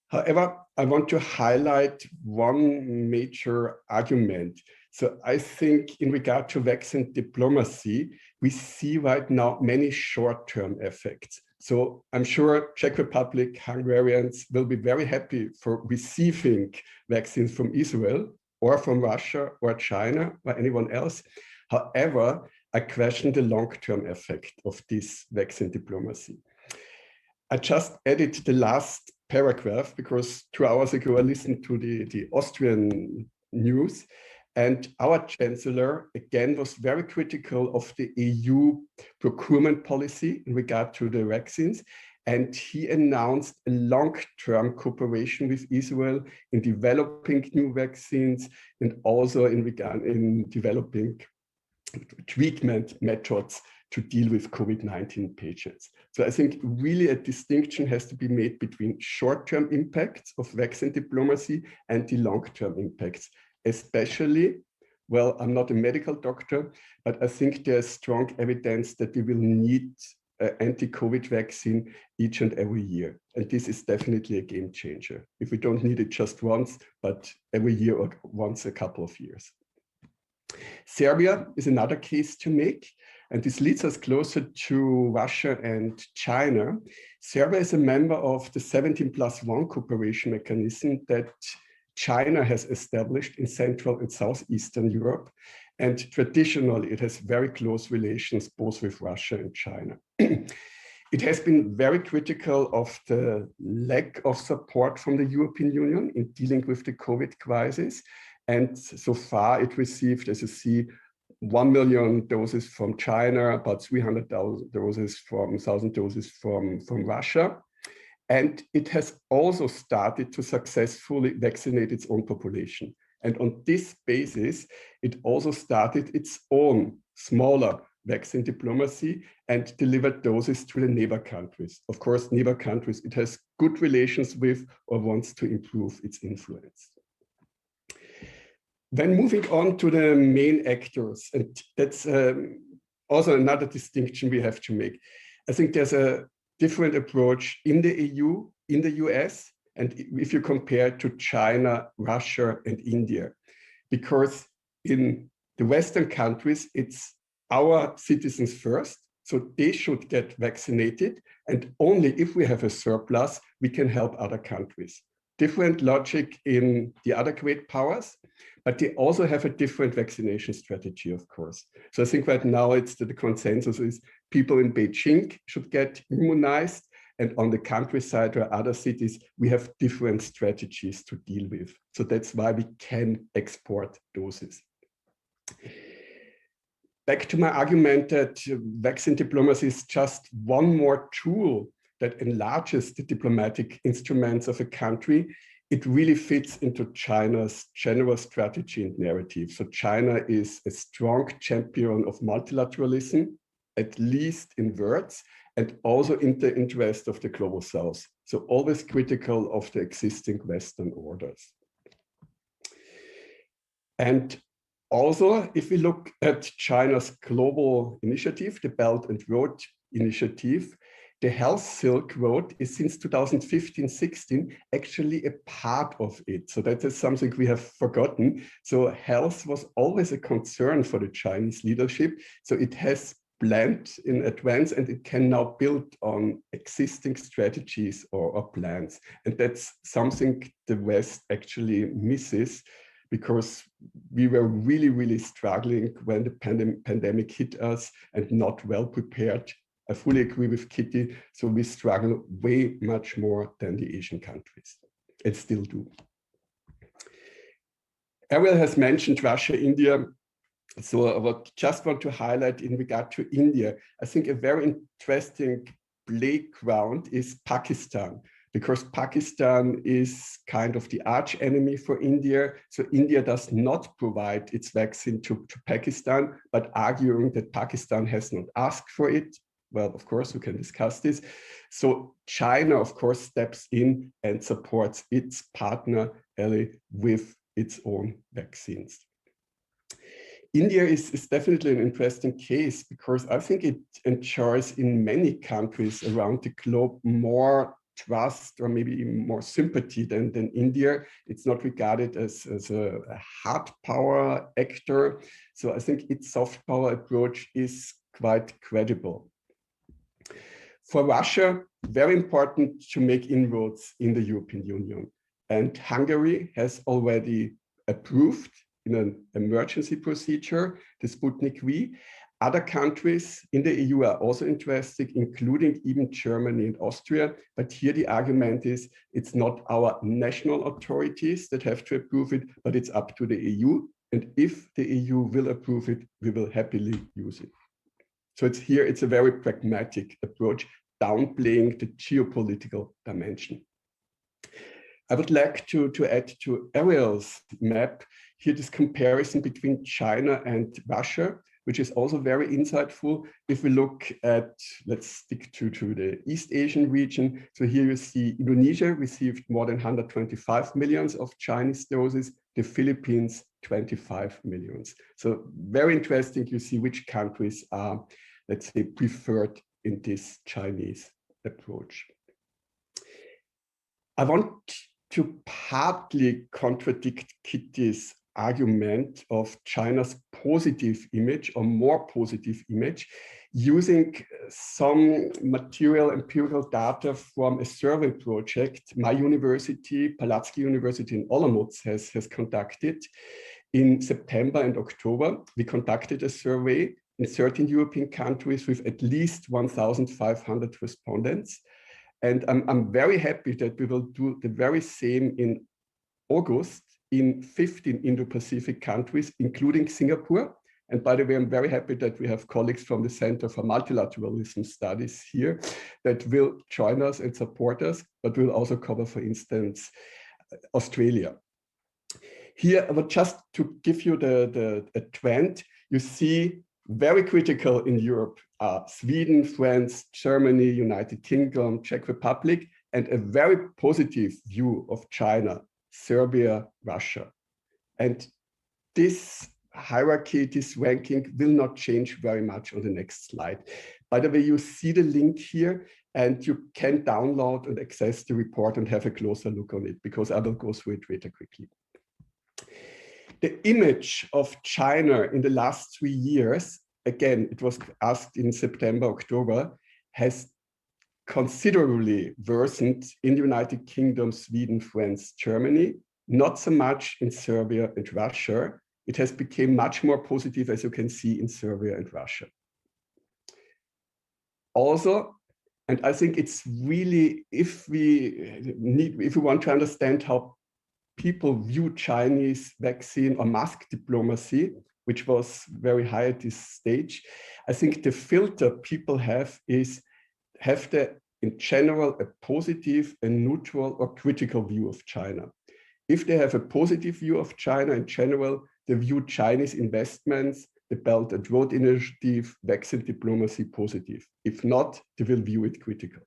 However, I want to highlight one major argument. So I think in regard to vaccine diplomacy, we see right now many short-term effects. So I'm sure Czech Republic Hungarians will be very happy for receiving vaccines from Israel or from Russia or China or anyone else. However, I question the long-term effect of this vaccine diplomacy. I just added the last paragraph because 2 hours ago I listened to the Austrian news, and our chancellor again was very critical of the EU procurement policy in regard to the vaccines, and he announced a long-term cooperation with Israel in developing new vaccines and also in developing treatment methods to deal with COVID-19 patients. So I think really a distinction has to be made between short-term impacts of vaccine diplomacy and the long-term impacts, especially, well, I'm not a medical doctor, but I think there's strong evidence that we will need an anti-COVID vaccine each and every year. And this is definitely a game changer. If we don't need it just once, but every year or once a couple of years. Serbia is another case to make, and this leads us closer to Russia and China. Serbia is a member of the 17+1 cooperation mechanism that China has established in Central and Southeastern Europe, and traditionally it has very close relations both with Russia and China. It has been very critical of the lack of support from the European Union in dealing with the COVID crisis. And so far it received, as you see, 1 million doses from China, about 300,000 doses from Russia. And it has also started to successfully vaccinate its own population. And on this basis, it also started its own smaller vaccine diplomacy and delivered doses to the neighbor countries. Of course, neighbor countries it has good relations with or wants to improve its influence. Then moving on to the main actors, and that's also another distinction we have to make. I think there's a different approach in the EU, in the US, and if you compare to China, Russia, and India, because in the Western countries, it's our citizens first, so they should get vaccinated, and only if we have a surplus, we can help other countries. Different logic in the other great powers, but they also have a different vaccination strategy, of course. So I think right now it's the consensus is people in Beijing should get immunized, and on the countryside or other cities, we have different strategies to deal with. So that's why we can export doses. Back to my argument that vaccine diplomacy is just one more tool that enlarges the diplomatic instruments of a country. It really fits into China's general strategy and narrative. So China is a strong champion of multilateralism, at least in words, and also in the interest of the global South. So always critical of the existing Western orders. And also, if we look at China's global initiative, the Belt and Road Initiative, the Health Silk Road is since 2015-16 actually a part of it. So that is something we have forgotten. So health was always a concern for the Chinese leadership. So it has planned in advance and it can now build on existing strategies or plans. And that's something the West actually misses, because we were really, really struggling when the pandemic hit us and not well prepared. I fully agree with Kitty. So we struggle way much more than the Asian countries, and still do. Ariel has mentioned Russia, India. So I would just want to highlight in regard to India, I think a very interesting playground is Pakistan, because Pakistan is kind of the arch enemy for India. So India does not provide its vaccine to Pakistan, but arguing that Pakistan has not asked for it. Well, of course, we can discuss this. So China, of course, steps in and supports its partner, ally, with its own vaccines. India is definitely an interesting case, because I think it enjoys in many countries around the globe more trust or maybe even more sympathy than India. It's not regarded as a hard power actor. So I think its soft power approach is quite credible. For Russia, very important to make inroads in the European Union. And Hungary has already approved in an emergency procedure the Sputnik V. Other countries in the EU are also interested, including even Germany and Austria. But here the argument is it's not our national authorities that have to approve it, but it's up to the EU. And if the EU will approve it, we will happily use it. So it's a very pragmatic approach, downplaying the geopolitical dimension. I would like to add to Ariel's map here this comparison between China and Russia, which is also very insightful. If we look at, let's stick to the East Asian region. So here you see Indonesia received more than 125 million of Chinese doses, the Philippines 25 million. So very interesting, you see which countries are, let's say, preferred in this Chinese approach. I want to partly contradict Kitty's argument of China's positive image or more positive image using some material empirical data from a survey project my university, Palatsky University in Olomouc has conducted in September and October. We conducted a survey in 13 European countries with at least 1,500 respondents. And I'm very happy that we will do the very same in August in 15 Indo-Pacific countries, including Singapore. And by the way, I'm very happy that we have colleagues from the Center for Multilateralism Studies here that will join us and support us, but will also cover, for instance, Australia. Here, but just to give you a trend, you see very critical in Europe are Sweden, France, Germany, United Kingdom, Czech Republic, and a very positive view of China, Serbia, Russia. And this hierarchy, this ranking will not change very much on the next slide. By the way, you see the link here and you can download and access the report and have a closer look on it, because I will go through it really quickly. The image of China in the last 3 years, again, it was asked in September, October, has considerably worsened in the United Kingdom, Sweden, France, Germany, not so much in Serbia and Russia. It has become much more positive, as you can see, in Serbia and Russia. Also, and I think it's really, if we want to understand how people view Chinese vaccine or mask diplomacy, which was very high at this stage, I think the filter people have is, have they in general a positive, a neutral or critical view of China. If they have a positive view of China in general, they view Chinese investments, the Belt and Road Initiative, vaccine diplomacy positive. If not, they will view it critical.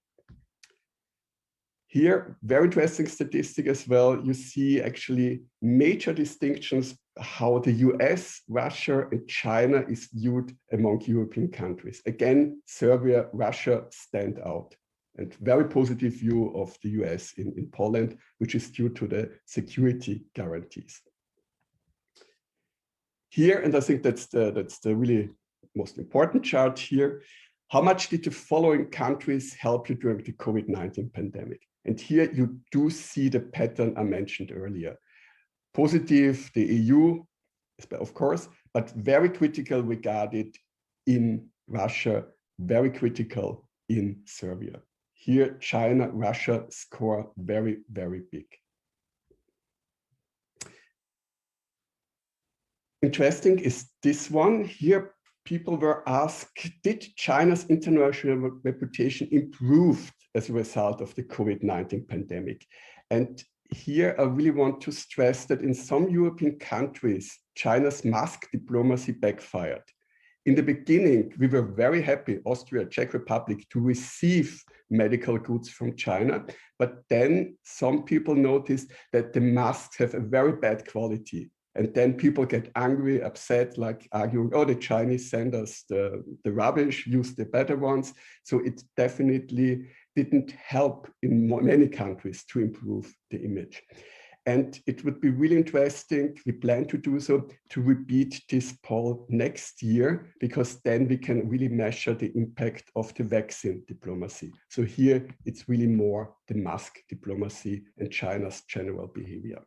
Here, very interesting statistic as well. You see actually major distinctions how the US, Russia, and China is viewed among European countries. Again, Serbia, Russia stand out. And very positive view of the US in Poland, which is due to the security guarantees. Here, and I think that's the really most important chart here, how much did the following countries help you during the COVID-19 pandemic? And here you do see the pattern I mentioned earlier. Positive, the EU, of course, but very critical regarded in Russia, very critical in Serbia. Here, China, Russia score very, very big. Interesting is this one. Here, people were asked, did China's international reputation improve as a result of the COVID-19 pandemic? And here, I really want to stress that in some European countries, China's mask diplomacy backfired. In the beginning, we were very happy, Austria, Czech Republic, to receive medical goods from China. But then some people noticed that the masks have a very bad quality. And then people get angry, upset, like arguing, oh, the Chinese send us the rubbish, use the better ones. So it definitely didn't help in many countries to improve the image. And it would be really interesting, we plan to do so, to repeat this poll next year, because then we can really measure the impact of the vaccine diplomacy. So here it's really more the mask diplomacy and China's general behavior.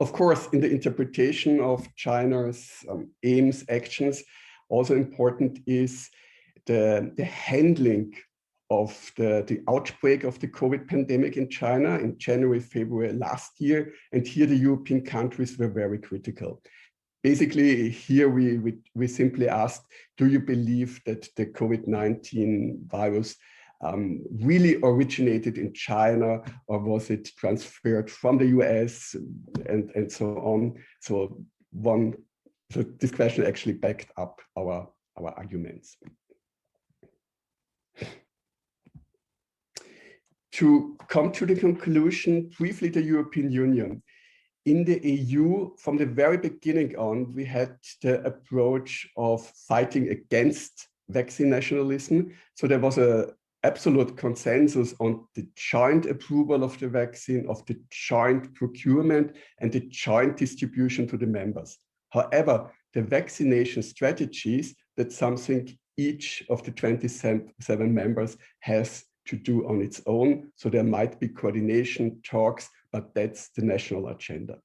Of course, in the interpretation of China's aims, actions, also important is the handling of the outbreak of the COVID pandemic in China in January, February last year. And here the European countries were very critical. Basically, here we simply asked, do you believe that the COVID-19 virus really originated in China, or was it transferred from the US and so on? So this question actually backed up our arguments. To come to the conclusion, briefly, the European Union. In the EU, from the very beginning on, we had the approach of fighting against vaccine nationalism. So there was an absolute consensus on the joint approval of the vaccine, of the joint procurement, and the joint distribution to the members. However, the vaccination strategies, that's something each of the 27 members has to do on its own. So there might be coordination talks, but that's the national agenda.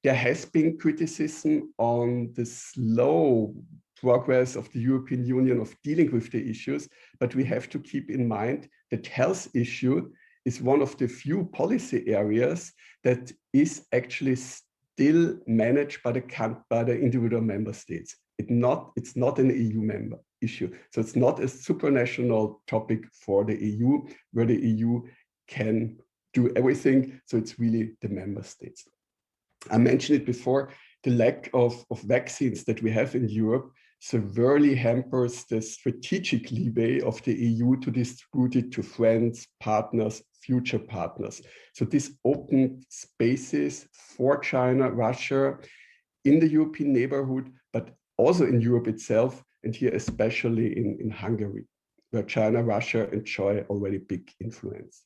There has been criticism on the slow progress of the European Union of dealing with the issues, but we have to keep in mind that health issue is one of the few policy areas that is actually still managed by the individual member states. It's not an EU member issue. So it's not a supranational topic for the EU, where the EU can do everything. So it's really the member states. I mentioned it before, the lack of vaccines that we have in Europe severely hampers the strategic leeway of the EU to distribute it to friends, partners, future partners. So this opened spaces for China, Russia, in the European neighborhood, but also in Europe itself, and here especially in Hungary, where China, Russia enjoy already big influence.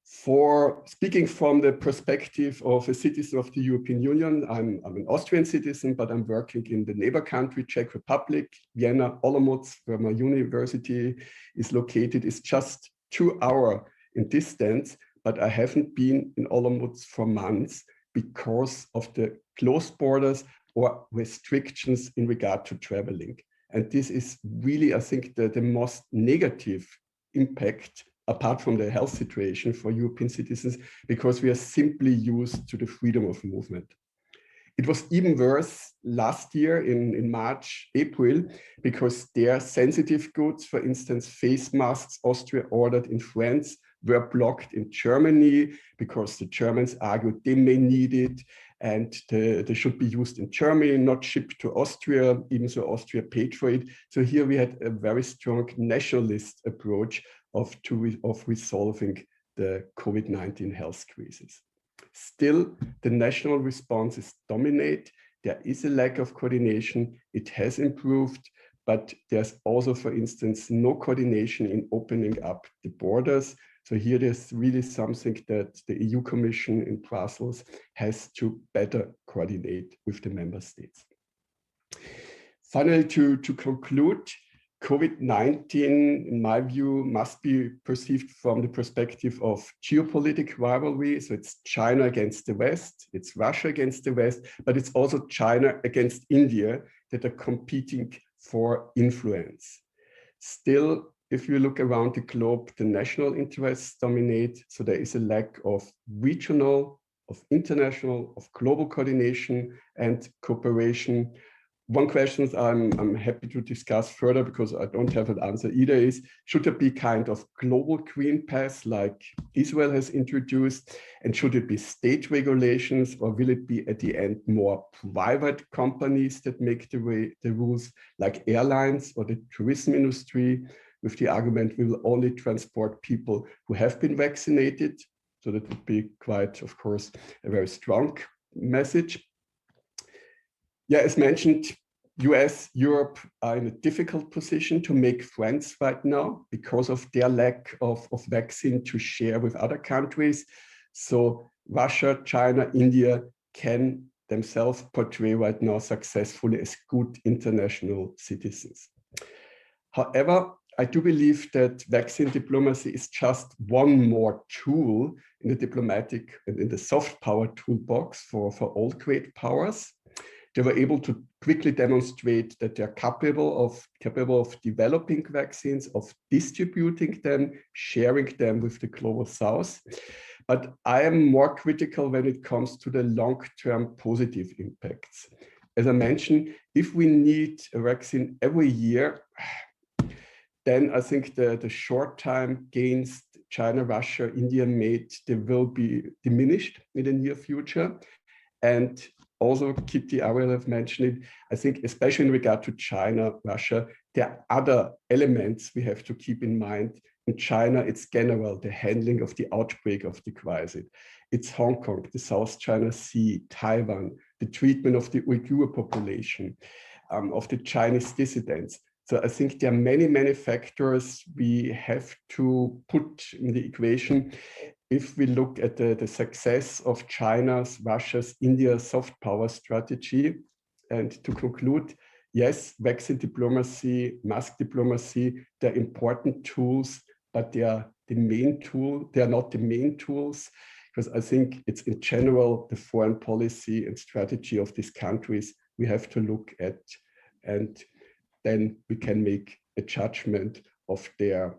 For speaking from the perspective of a citizen of the European Union, I'm an Austrian citizen, but I'm working in the neighbor country, Czech Republic. Vienna, Olomouc, where my university is located, is just 2 hours in distance, but I haven't been in Olomouc for months because of the closed borders or restrictions in regard to traveling. And this is really, I think, the most negative impact, apart from the health situation for European citizens, because we are simply used to the freedom of movement. It was even worse last year in March, April, because their sensitive goods, for instance, face masks, Austria ordered in France, were blocked in Germany because the Germans argued they may need it and they should be used in Germany, not shipped to Austria, even though Austria paid for it. So here we had a very strong nationalist approach of resolving the COVID-19 health crisis. Still, the national responses dominate. There is a lack of coordination. It has improved, but there's also, for instance, no coordination in opening up the borders. So here there's really something that the EU Commission in Brussels has to better coordinate with the member states. Finally, to conclude, COVID-19, in my view, must be perceived from the perspective of geopolitical rivalry. So it's China against the West, it's Russia against the West, but it's also China against India that are competing for influence. Still, if you look around the globe, the national interests dominate. So there is a lack of regional, of international, of global coordination and cooperation. One question I'm happy to discuss further, because I don't have an answer either, is should there be kind of global green pass like Israel has introduced? And should it be state regulations, or will it be at the end more private companies that make the rules, like airlines or the tourism industry, with the argument we will only transport people who have been vaccinated? So that would be quite, of course, a very strong message. Yeah, as mentioned, US, Europe are in a difficult position to make friends right now because of their lack of vaccine to share with other countries. So Russia, China, India can themselves portray right now successfully as good international citizens. However, I do believe that vaccine diplomacy is just one more tool in the diplomatic and in the soft power toolbox for all great powers. They were able to quickly demonstrate that they are capable of developing vaccines, of distributing them, sharing them with the global south. But I am more critical when it comes to the long-term positive impacts. As I mentioned, if we need a vaccine every year, then I think the short-term gains China, Russia, India made, they will be diminished in the near future. And also, Kitty, Ariel have mentioned it, I think especially in regard to China, Russia, there are other elements we have to keep in mind. In China, it's general, the handling of the outbreak of the crisis. It's Hong Kong, the South China Sea, Taiwan, the treatment of the Uyghur population, of the Chinese dissidents. So I think there are many factors we have to put in the equation. If we look at the success of China's, Russia's, India's soft power strategy, and to conclude, yes, vaccine diplomacy, mask diplomacy, they're important tools, but they are the main tool. They are not the main tools, because I think it's in general the foreign policy and strategy of these countries we have to look at, and then we can make a judgment of their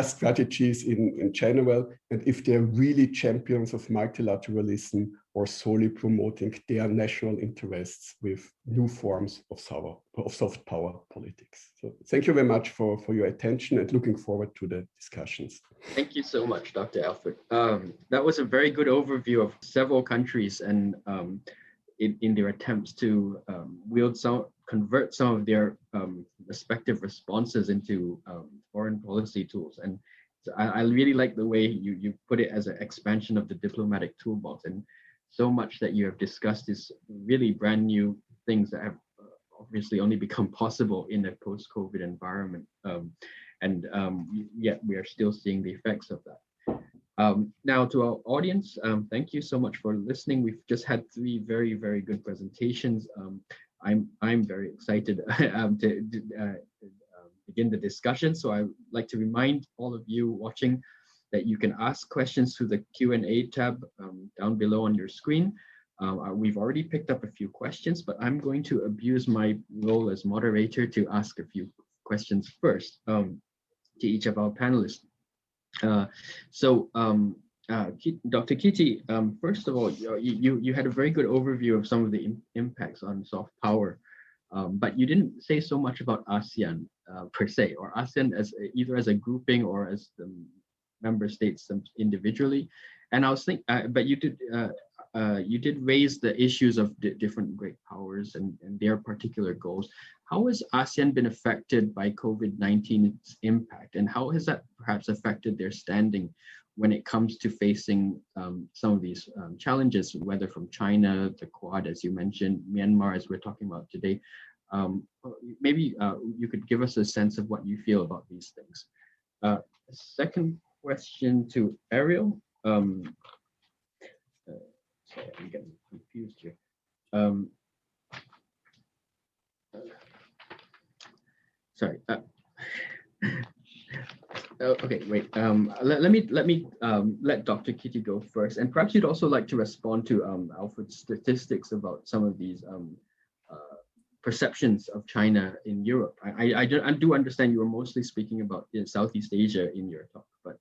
strategies in general, and if they're really champions of multilateralism or solely promoting their national interests with new forms of soft power politics. So thank you very much for your attention, and looking forward to the discussions. Thank you so much, Dr. Alfred. That was a very good overview of several countries and in their attempts to convert some of their respective responses into foreign policy tools. And so I really like the way you put it as an expansion of the diplomatic toolbox, and so much that you have discussed is really brand new things that have obviously only become possible in a post-COVID environment. Yet we are still seeing the effects of that. Now to our audience, thank you so much for listening. We've just had 3 very, very good presentations. I'm very excited to begin the discussion. So I'd like to remind all of you watching that you can ask questions through the Q&A tab down below on your screen. We've already picked up a few questions, but I'm going to abuse my role as moderator to ask a few questions first to each of our panelists. Dr. Kitty, first of all, you had a very good overview of some of the impacts on soft power, but you didn't say so much about ASEAN per se, or ASEAN as either as a grouping or as the member states individually. And I was thinking, but you did raise the issues of different great powers and their particular goals. How has ASEAN been affected by COVID-19's impact, and how has that perhaps affected their standing when it comes to facing some of these challenges, whether from China, the Quad, as you mentioned, Myanmar, as we're talking about today. Maybe you could give us a sense of what you feel about these things. Second question to Ariel. Sorry, I'm getting confused here. Sorry. Okay, wait. Let Dr. Kitty go first, and perhaps you'd also like to respond to Alfred's statistics about some of these perceptions of China in Europe. I do understand you were mostly speaking about Southeast Asia in your talk, but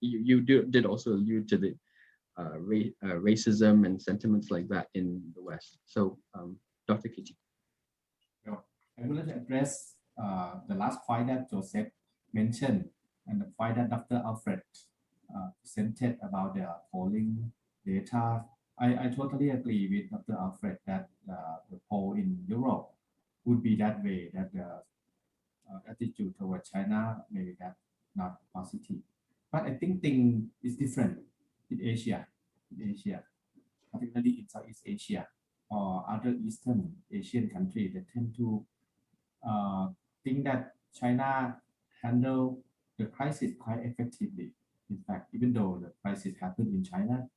you did also allude to the racism and sentiments like that in the West. So, Dr. Kitty. I would like to address the last point that Joseph mentioned and the point that Dr. Alfred presented about the polling data. I totally agree with Dr. Alfred that the poll in Europe would be that way, that the attitude toward China maybe that not positive. But I think thing is different in Asia, particularly in Southeast Asia or other Eastern Asian countries that tend to think that China handle the crisis quite effectively. In fact, even though the crisis happened in China,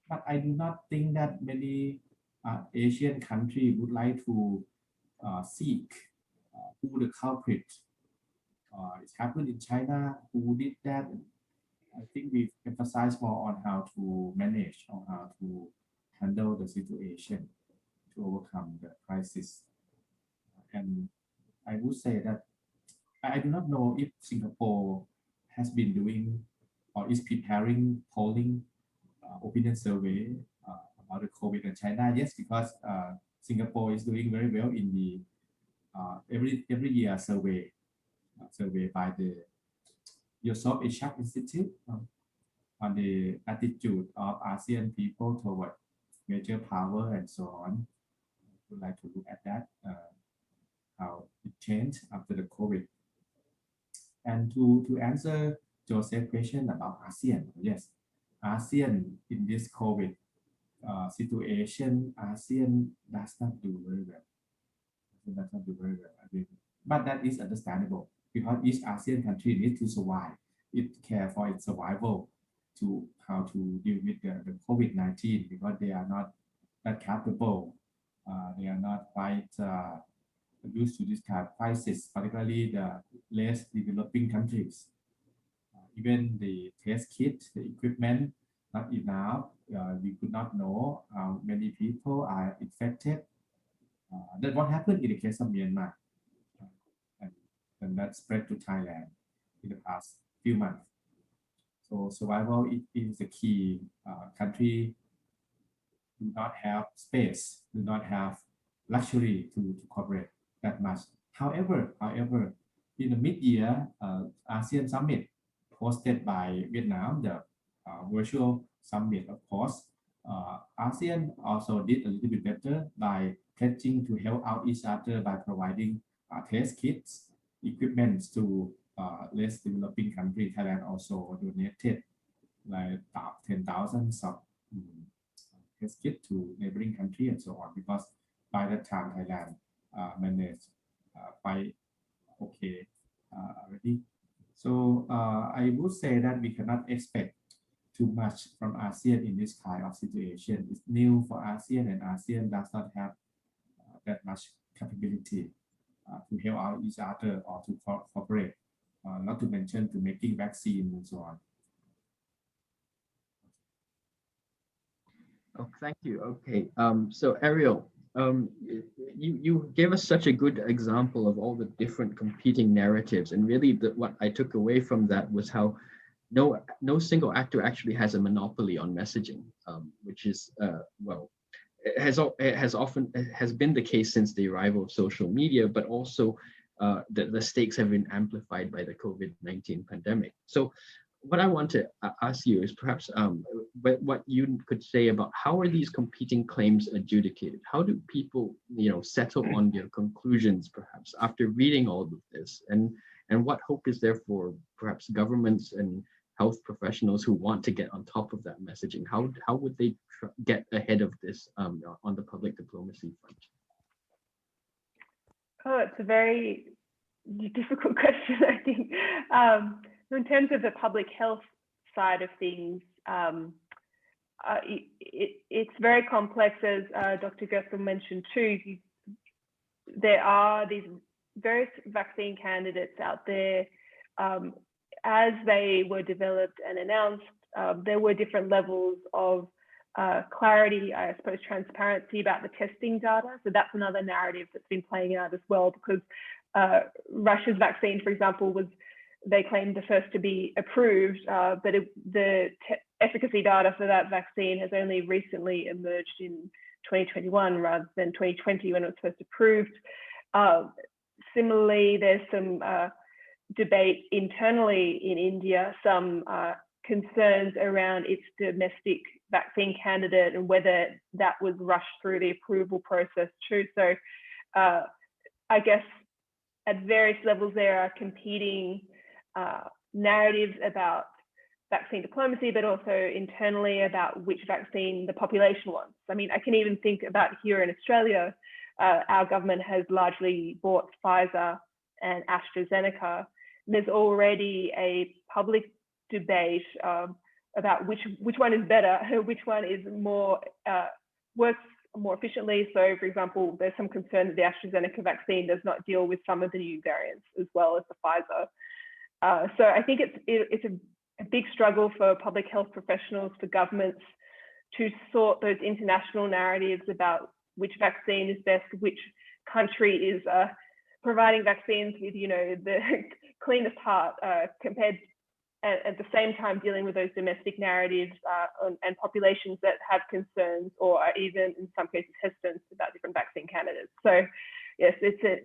but I do not think that many Asian countries would like to seek who the culprit. It happened in China, who did that. I think we emphasize more on how to manage or how to handle the situation to overcome the crisis. And I would say that I do not know if Singapore has been doing or is preparing polling opinion survey about the COVID in China. Yes, because Singapore is doing very well in the every year survey by the Yourself Asia Institute on the attitude of ASEAN people toward major power and so on. I would like to look at that, how it changed after the COVID. And to answer Joseph's question about ASEAN, yes, ASEAN in this COVID situation, ASEAN does not do very well. I mean, but that is understandable because each ASEAN country needs to survive. It care for its survival to how to deal with the COVID-19 because they are not that capable. They are not quite used to this kind of crisis, particularly the less developing countries. Even the test kit, the equipment, not enough. We could not know how many people are infected. That's what happened in the case of Myanmar. And that spread to Thailand in the past few months. So survival is the key. Country do not have space, do not have luxury to cooperate that much. However, in the mid-year ASEAN summit hosted by Vietnam, the virtual summit, of course, ASEAN also did a little bit better by pledging to help out each other by providing test kits, equipment to less developing countries. Thailand also donated like 10,000 of test kits to neighboring countries and so on, because by that time Thailand managed quite okay already. So I would say that we cannot expect too much from ASEAN in this kind of situation. It's new for ASEAN, and ASEAN does not have that much capability to help out each other or to cooperate, not to mention to making vaccines and so on. Oh, thank you. Okay. So Ariel, you gave us such a good example of all the different competing narratives, and really what I took away from that was how no single actor actually has a monopoly on messaging, which is well, it has been the case since the arrival of social media, but also the stakes have been amplified by the COVID-19 pandemic. So what I want to ask you is perhaps what you could say about how are these competing claims adjudicated? How do people, settle on their conclusions, perhaps after reading all of this? And what hope is there for perhaps governments, and health professionals who want to get on top of that messaging? How would they get ahead of this on the public diplomacy front? Oh, it's a very difficult question, I think. In terms of the public health side of things, it's very complex, as Dr. Gerstel mentioned too. There are these various vaccine candidates out there. As they were developed and announced, there were different levels of clarity, I suppose, transparency about the testing data. So that's another narrative that's been playing out as well, because Russia's vaccine, for example, they claimed the first to be approved, but the efficacy data for that vaccine has only recently emerged in 2021 rather than 2020 when it was first approved. Similarly, there's some debate internally in India, some concerns around its domestic vaccine candidate and whether that was rushed through the approval process too. So I guess at various levels there are competing narratives about vaccine diplomacy, but also internally about which vaccine the population wants. I mean, I can even think about here in Australia, our government has largely bought Pfizer and AstraZeneca. There's already a public debate about which one is better, which one is more works more efficiently. So, for example, there's some concern that the AstraZeneca vaccine does not deal with some of the new variants as well as the Pfizer. So I think it's a big struggle for public health professionals, for governments to sort those international narratives about which vaccine is best, which country is providing vaccines with, the cleanest heart compared at the same time dealing with those domestic narratives and populations that have concerns or are even in some cases hesitant about different vaccine candidates. So yes, it's an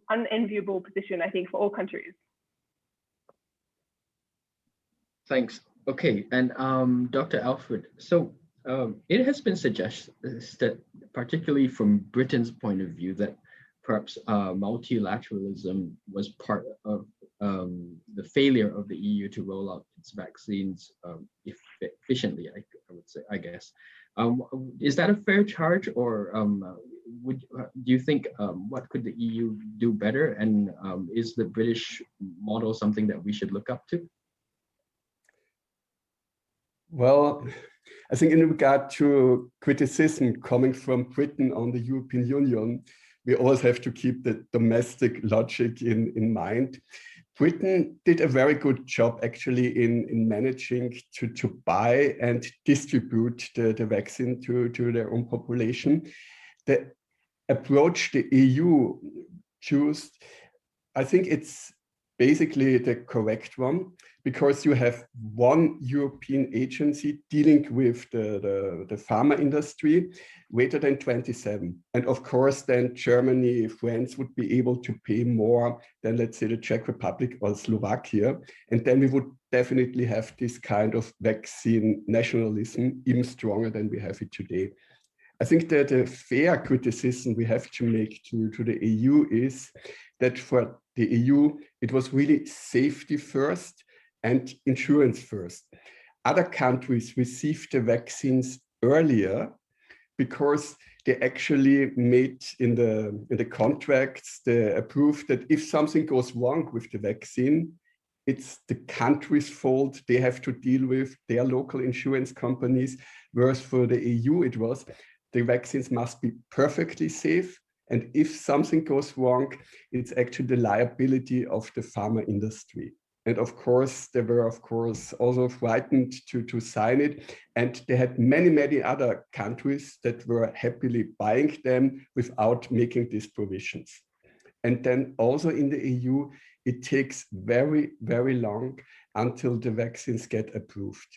unenviable position, I think, for all countries. Thanks. Okay, and Dr. Alfred, so it has been suggested that, particularly from Britain's point of view, that perhaps multilateralism was part of the failure of the EU to roll out its vaccines efficiently, I would say, I guess. Is that a fair charge, or do you think what could the EU do better, and is the British model something that we should look up to? Well, I think in regard to criticism coming from Britain on the European Union, we always have to keep the domestic logic in mind. Britain did a very good job actually in managing to buy and distribute the vaccine to their own population. The approach the EU chose, I think it's basically the correct one, because you have one European agency dealing with the pharma industry rather than 27. And of course, then Germany, France would be able to pay more than, let's say, the Czech Republic or Slovakia. And then we would definitely have this kind of vaccine nationalism even stronger than we have it today. I think that a fair criticism we have to make to the EU is that for the EU, it was really safety first and insurance first. Other countries received the vaccines earlier because they actually made in the contracts, they approved that if something goes wrong with the vaccine, it's the country's fault. They have to deal with their local insurance companies. Whereas for the EU, it was the vaccines must be perfectly safe. And if something goes wrong, it's actually the liability of the pharma industry. And of course, they were, of course, also frightened to sign it. And they had many, many other countries that were happily buying them without making these provisions. And then also in the EU, it takes very, very long until the vaccines get approved.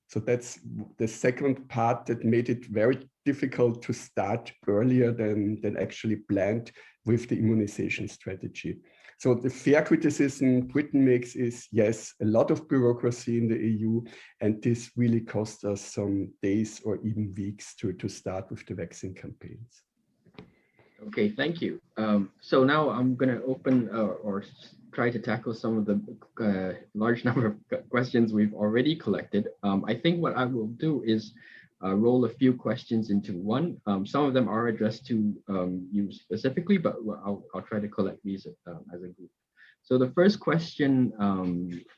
So that's the second part that made it very difficult to start earlier than actually planned with the immunization strategy. So the fair criticism Britain makes is, yes, a lot of bureaucracy in the EU, and this really cost us some days or even weeks to start with the vaccine campaigns. Okay, thank you. So now I'm going to open or try to tackle some of the large number of questions we've already collected. I think what I will do is roll a few questions into one. Some of them are addressed to you specifically, but I'll try to collect these as a group. So the first question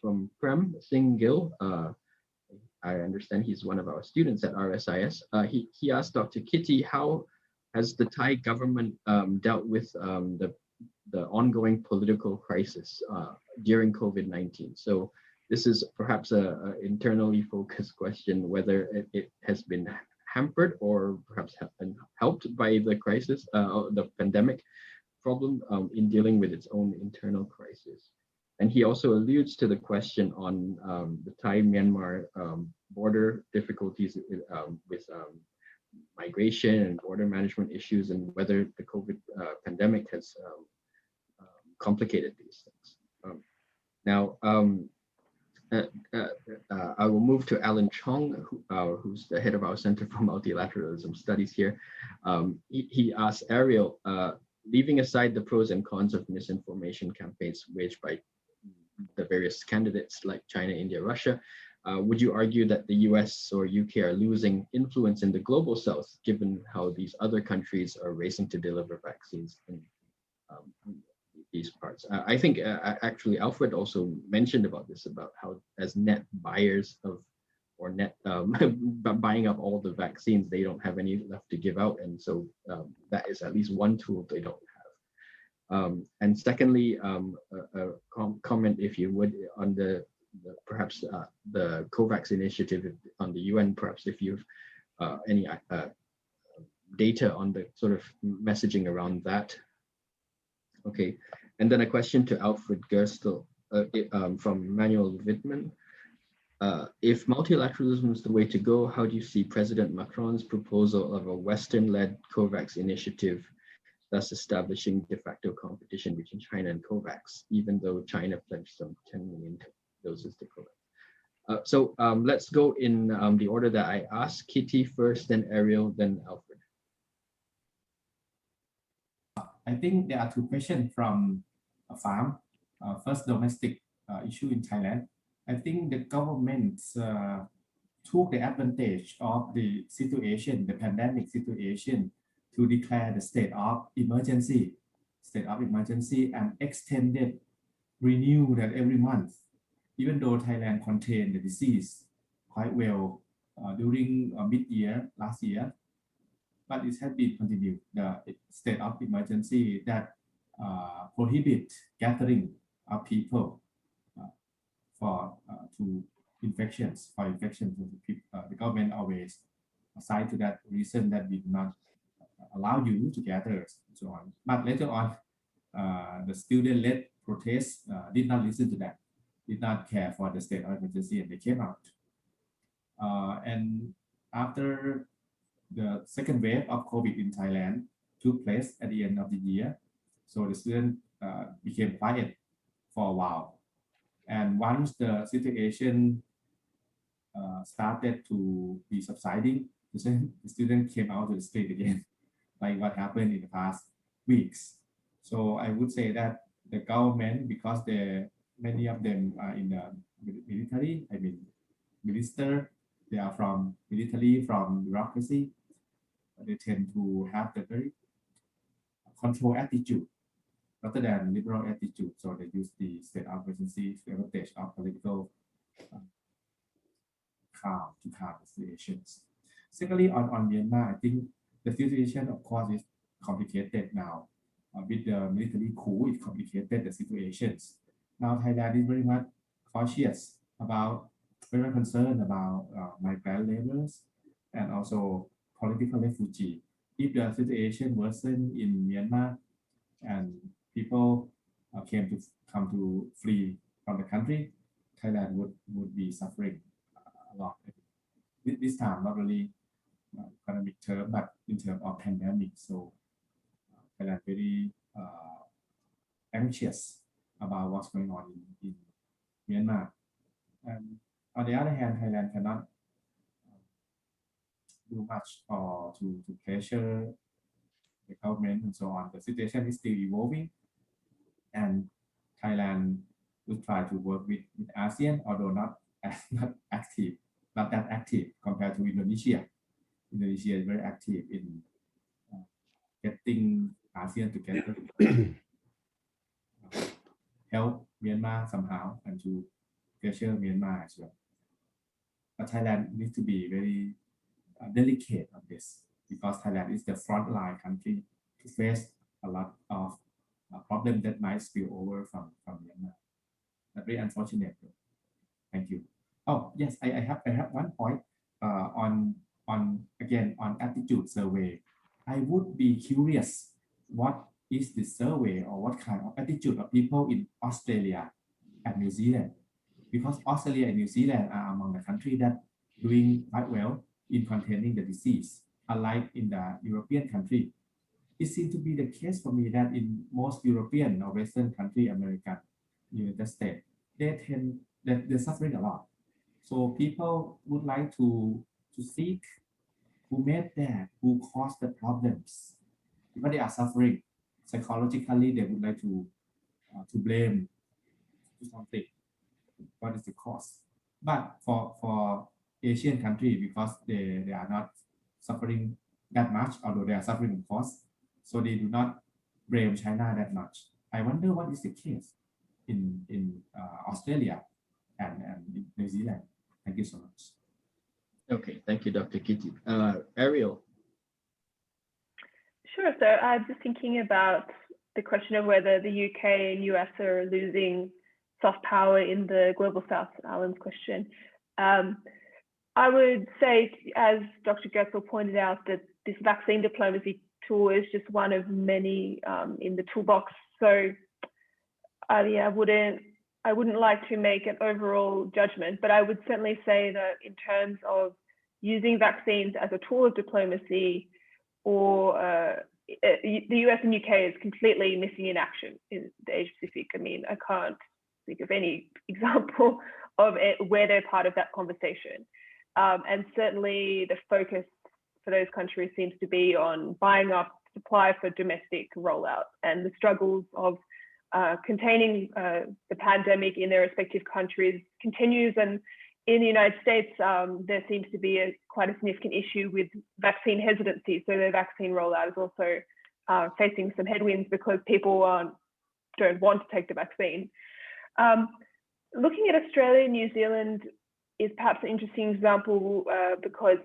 from Prem Singh Gill, I understand he's one of our students at RSIS. He asked Dr. Kitty, how has the Thai government dealt with the ongoing political crisis during COVID-19? So this is perhaps a internally focused question, whether it has been hampered or perhaps been helped by the crisis, the pandemic problem in dealing with its own internal crisis. And he also alludes to the question on the Thai-Myanmar border difficulties with migration and border management issues, and whether the COVID pandemic has complicated these things. Now, I will move to Alan Chong, who's the head of our Center for Multilateralism Studies here. He asked Ariel, leaving aside the pros and cons of misinformation campaigns waged by the various candidates like China, India, Russia, would you argue that the US or UK are losing influence in the global south, given how these other countries are racing to deliver vaccines in these parts? I think actually Alfred also mentioned about this, about how as net buyers of, or net buying up all the vaccines, they don't have any left to give out. And so that is at least one tool they don't have. And secondly, a comment, if you would, on perhaps the COVAX initiative on the UN, perhaps if you've any data on the sort of messaging around that. Okay, and then a question to Alfred Gerstel from Manuel Wittmann. If multilateralism is the way to go, how do you see President Macron's proposal of a Western-led COVAX initiative, thus establishing de facto competition between China and COVAX, even though China pledged some 10 million doses to COVAX? So let's go in the order that I asked. Kitty first, then Ariel, then Alfred. I think there are two questions from a farm. First, domestic issue in Thailand. I think the government took the advantage of the situation, the pandemic situation, to declare the state of emergency, and extended, renew that every month, even though Thailand contained the disease quite well during mid-year last year. But it has been continued, the state of emergency that prohibit gathering of people for infections. The government always aside to that reason that we do not allow you to gather and so on. But later on, the student-led protests did not listen to that, did not care for the state of emergency, and they came out. And after the second wave of COVID in Thailand took place at the end of the year, so the students became quiet for a while. And once the situation started to be subsiding, the students came out to the street again, like what happened in the past weeks. So I would say that the government, because many of them are in the military, I mean, minister, they are from military, from bureaucracy, they tend to have the very control attitude rather than liberal attitude. So they use the state of emergency to advantage of political calm to calm the situations. Secondly, on Myanmar, I think the situation, of course, is complicated now. With the military coup, it complicated the situations. Now Thailand is very much cautious about, very concerned about migrant laborers and also political refugee. If the situation worsened in Myanmar and people come to flee from the country, Thailand would be suffering a lot. This time, not really economic term, but in terms of pandemic. So Thailand very anxious about what's going on in Myanmar. And on the other hand, Thailand cannot do much or to pressure the the government and so on. The situation is still evolving, and Thailand will try to work with ASEAN, although not that active compared to Indonesia. Indonesia is very active in getting ASEAN together, help Myanmar somehow, and to pressure Myanmar as well. But Thailand needs to be very delicate on this, because Thailand is the frontline country to face a lot of problems that might spill over from Myanmar. That's very unfortunate. Thank you. Oh yes, I have one point on attitude survey. I would be curious, what is the survey or what kind of attitude of people in Australia and New Zealand? Because Australia and New Zealand are among the countries that doing quite well in containing the disease, unlike in the European country. It seems to be the case for me that in most European or Western country, American, United States, they're suffering a lot. So people would like to seek who made that, who caused the problems. Because they are suffering psychologically, they would like to blame something. What is the cause? But for Asian country, because they are not suffering that much, although they are suffering of course, so they do not blame China that much. I wonder what is the case in Australia and in New Zealand. Thank you so much. Okay, thank you, Dr. Kitty. Ariel. Sure. So I'm just thinking about the question of whether the UK and US are losing soft power in the Global South Islands question. I would say, as Dr. Gerstel pointed out, that this vaccine diplomacy tool is just one of many in the toolbox. So I wouldn't like to make an overall judgment, but I would certainly say that in terms of using vaccines as a tool of diplomacy, or the US and UK is completely missing in action in the Asia Pacific. I mean, I can't think of any example of it where they're part of that conversation. And certainly the focus for those countries seems to be on buying up supply for domestic rollout, and the struggles of containing the pandemic in their respective countries continues. And in the United States, there seems to be quite a significant issue with vaccine hesitancy. So their vaccine rollout is also facing some headwinds because people don't want to take the vaccine. Looking at Australia and New Zealand is perhaps an interesting example because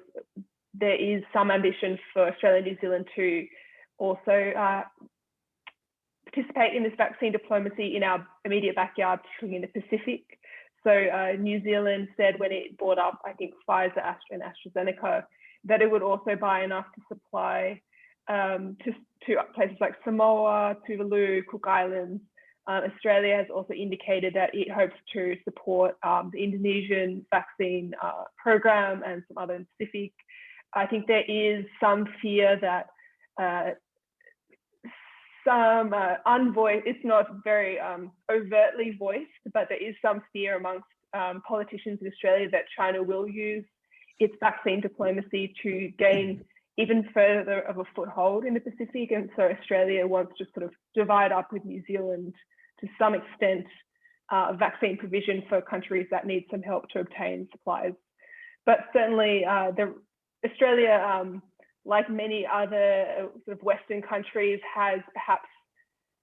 there is some ambition for Australia and New Zealand to also participate in this vaccine diplomacy in our immediate backyard, particularly in the Pacific. So New Zealand said when it bought up, I think, Pfizer, and AstraZeneca, that it would also buy enough to supply to places like Samoa, Tuvalu, Cook Islands. Australia has also indicated that it hopes to support the Indonesian vaccine program and some other in the Pacific. I think there is some fear that some unvoiced, it's not very overtly voiced, but there is some fear amongst politicians in Australia that China will use its vaccine diplomacy to gain even further of a foothold in the Pacific. And so Australia wants to sort of divide up with New Zealand to some extent vaccine provision for countries that need some help to obtain supplies. But certainly Australia, like many other sort of Western countries, has perhaps,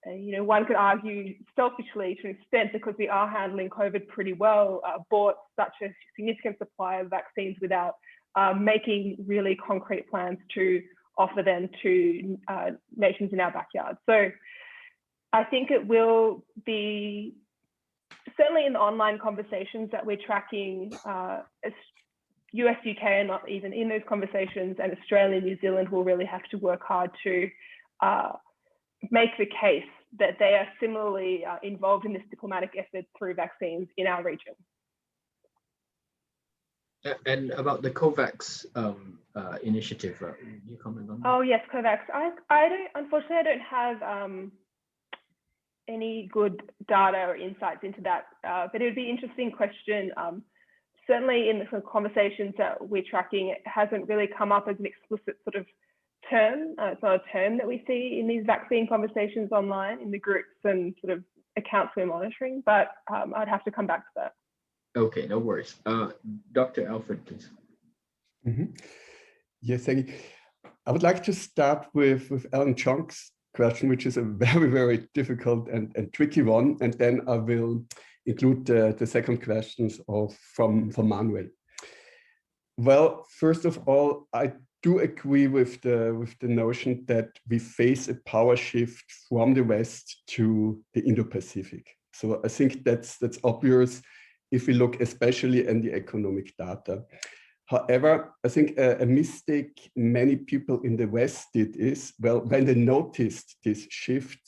one could argue selfishly to an extent, because we are handling COVID pretty well, bought such a significant supply of vaccines without making really concrete plans to offer them to nations in our backyard. So I think it will be, certainly in the online conversations that we're tracking, US, UK, and not even in those conversations, and Australia and New Zealand will really have to work hard to make the case that they are similarly involved in this diplomatic effort through vaccines in our region. And about the COVAX initiative, can you comment on that? Oh yes, COVAX. Unfortunately, I don't have any good data or insights into that, but it would be an interesting question. Certainly in the conversations that we're tracking, it hasn't really come up as an explicit sort of term. It's not a term that we see in these vaccine conversations online in the groups and sort of accounts we're monitoring, but I'd have to come back to that. Okay, no worries. Dr. Alfred, please. Yes, thank you. I would like to start with Alan Chunk's question, which is a very, very difficult and tricky one. And then I will include the second questions from Manuel. Well, first of all, I do agree with the notion that we face a power shift from the West to the Indo-Pacific. So I think that's obvious if we look especially in the economic data. However, I think a mistake many people in the West did is, well, when they noticed this shift,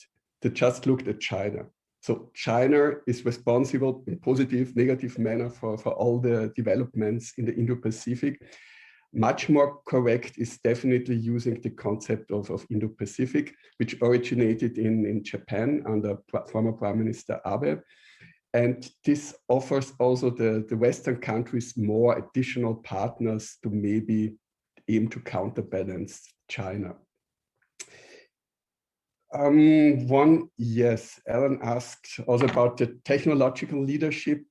they just looked at China. So China is responsible in positive, negative manner for all the developments in the Indo-Pacific. Much more correct is definitely using the concept of Indo-Pacific, which originated in Japan under former Prime Minister Abe. And this offers also the Western countries more additional partners to maybe aim to counterbalance China. Yes, Alan asked also about the technological leadership.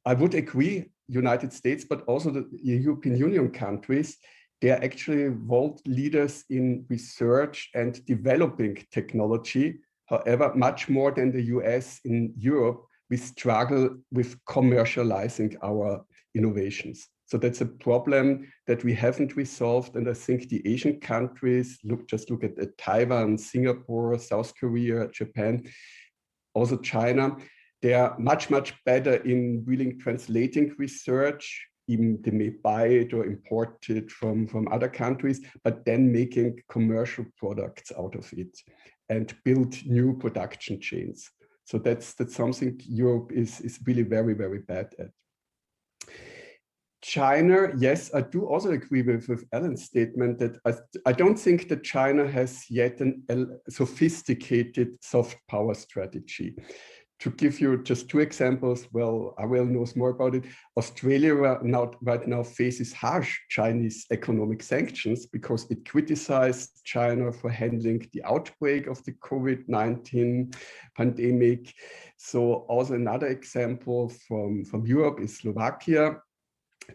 I would agree, United States, but also the European Union countries, they are actually world leaders in research and developing technology. However, much more than the US in Europe, we struggle with commercializing our innovations. So that's a problem that we haven't resolved. And I think the Asian countries, just look at Taiwan, Singapore, South Korea, Japan, also China, they are much, much better in really translating research. Even they may buy it or import it from other countries, but then making commercial products out of it and build new production chains. So that's something Europe is really very, very bad at. China, yes, I do also agree with Alan's statement that I don't think that China has yet a sophisticated soft power strategy. To give you just two examples, well, Ariel knows more about it. Australia right now faces harsh Chinese economic sanctions because it criticized China for handling the outbreak of the COVID-19 pandemic. So also another example from Europe is Slovakia.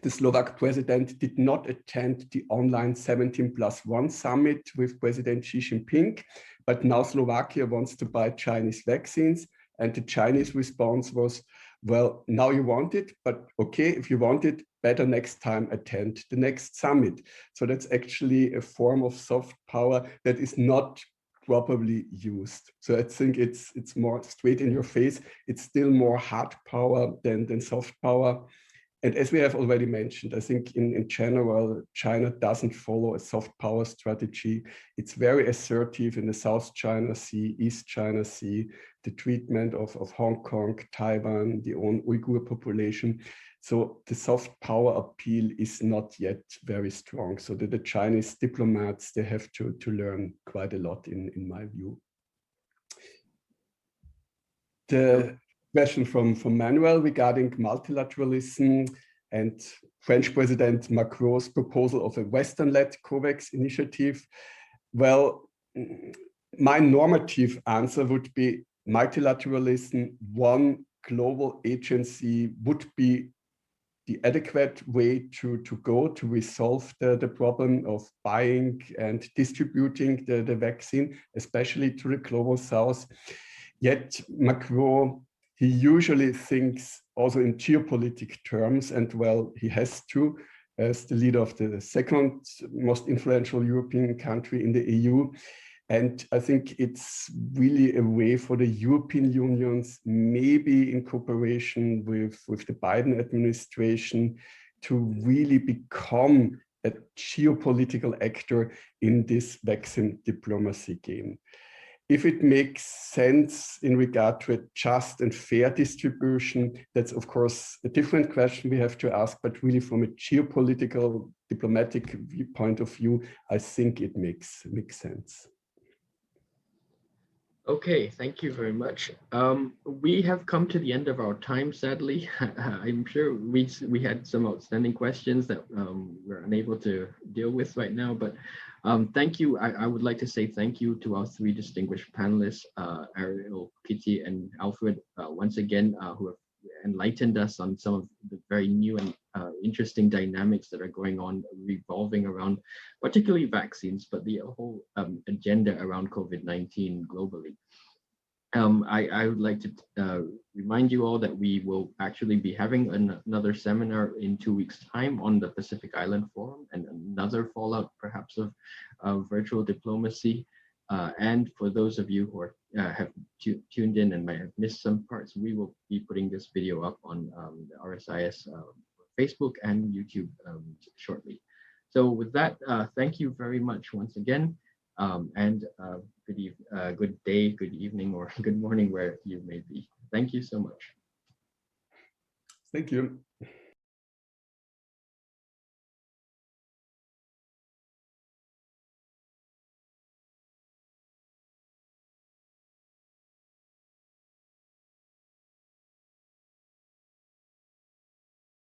The Slovak president did not attend the online 17+1 summit with President Xi Jinping, but now Slovakia wants to buy Chinese vaccines. And the Chinese response was, well, now you want it, but okay, if you want it, better next time attend the next summit. So that's actually a form of soft power that is not properly used. So I think it's more straight in your face. It's still more hard power than soft power. And as we have already mentioned, I think in general, China doesn't follow a soft power strategy. It's very assertive in the South China Sea, East China Sea, the treatment of Hong Kong, Taiwan, the own Uyghur population. So the soft power appeal is not yet very strong. So the Chinese diplomats, they have to learn quite a lot in my view. The question from Manuel regarding multilateralism and French President Macron's proposal of a Western-led COVAX initiative. Well, my normative answer would be multilateralism, one global agency would be the adequate way to go to resolve the problem of buying and distributing the vaccine, especially to the global south. Yet Macron, he usually thinks also in geopolitical terms, and well, he has to, as the leader of the second most influential European country in the EU. And I think it's really a way for the European Unions, maybe in cooperation with the Biden administration, to really become a geopolitical actor in this vaccine diplomacy game. If it makes sense in regard to a just and fair distribution, that's of course a different question we have to ask, but really from a geopolitical diplomatic point of view, I think it makes sense. Okay, thank you very much. We have come to the end of our time, sadly. I'm sure we had some outstanding questions that we're unable to deal with right now, but Thank you. I would like to say thank you to our three distinguished panelists, Ariel, Kitty, and Alfred, once again, who have enlightened us on some of the very new and interesting dynamics that are going on, revolving around particularly vaccines, but the whole agenda around COVID-19 globally. I would like to remind you all that we will actually be having another seminar in 2 weeks' time on the Pacific Island Forum, and another fallout perhaps of virtual diplomacy. And for those of you who are, have tuned in and might have missed some parts, we will be putting this video up on the RSIS Facebook and YouTube shortly. So with that, thank you very much once again. And good day, good evening, or good morning, where you may be. Thank you so much. Thank you.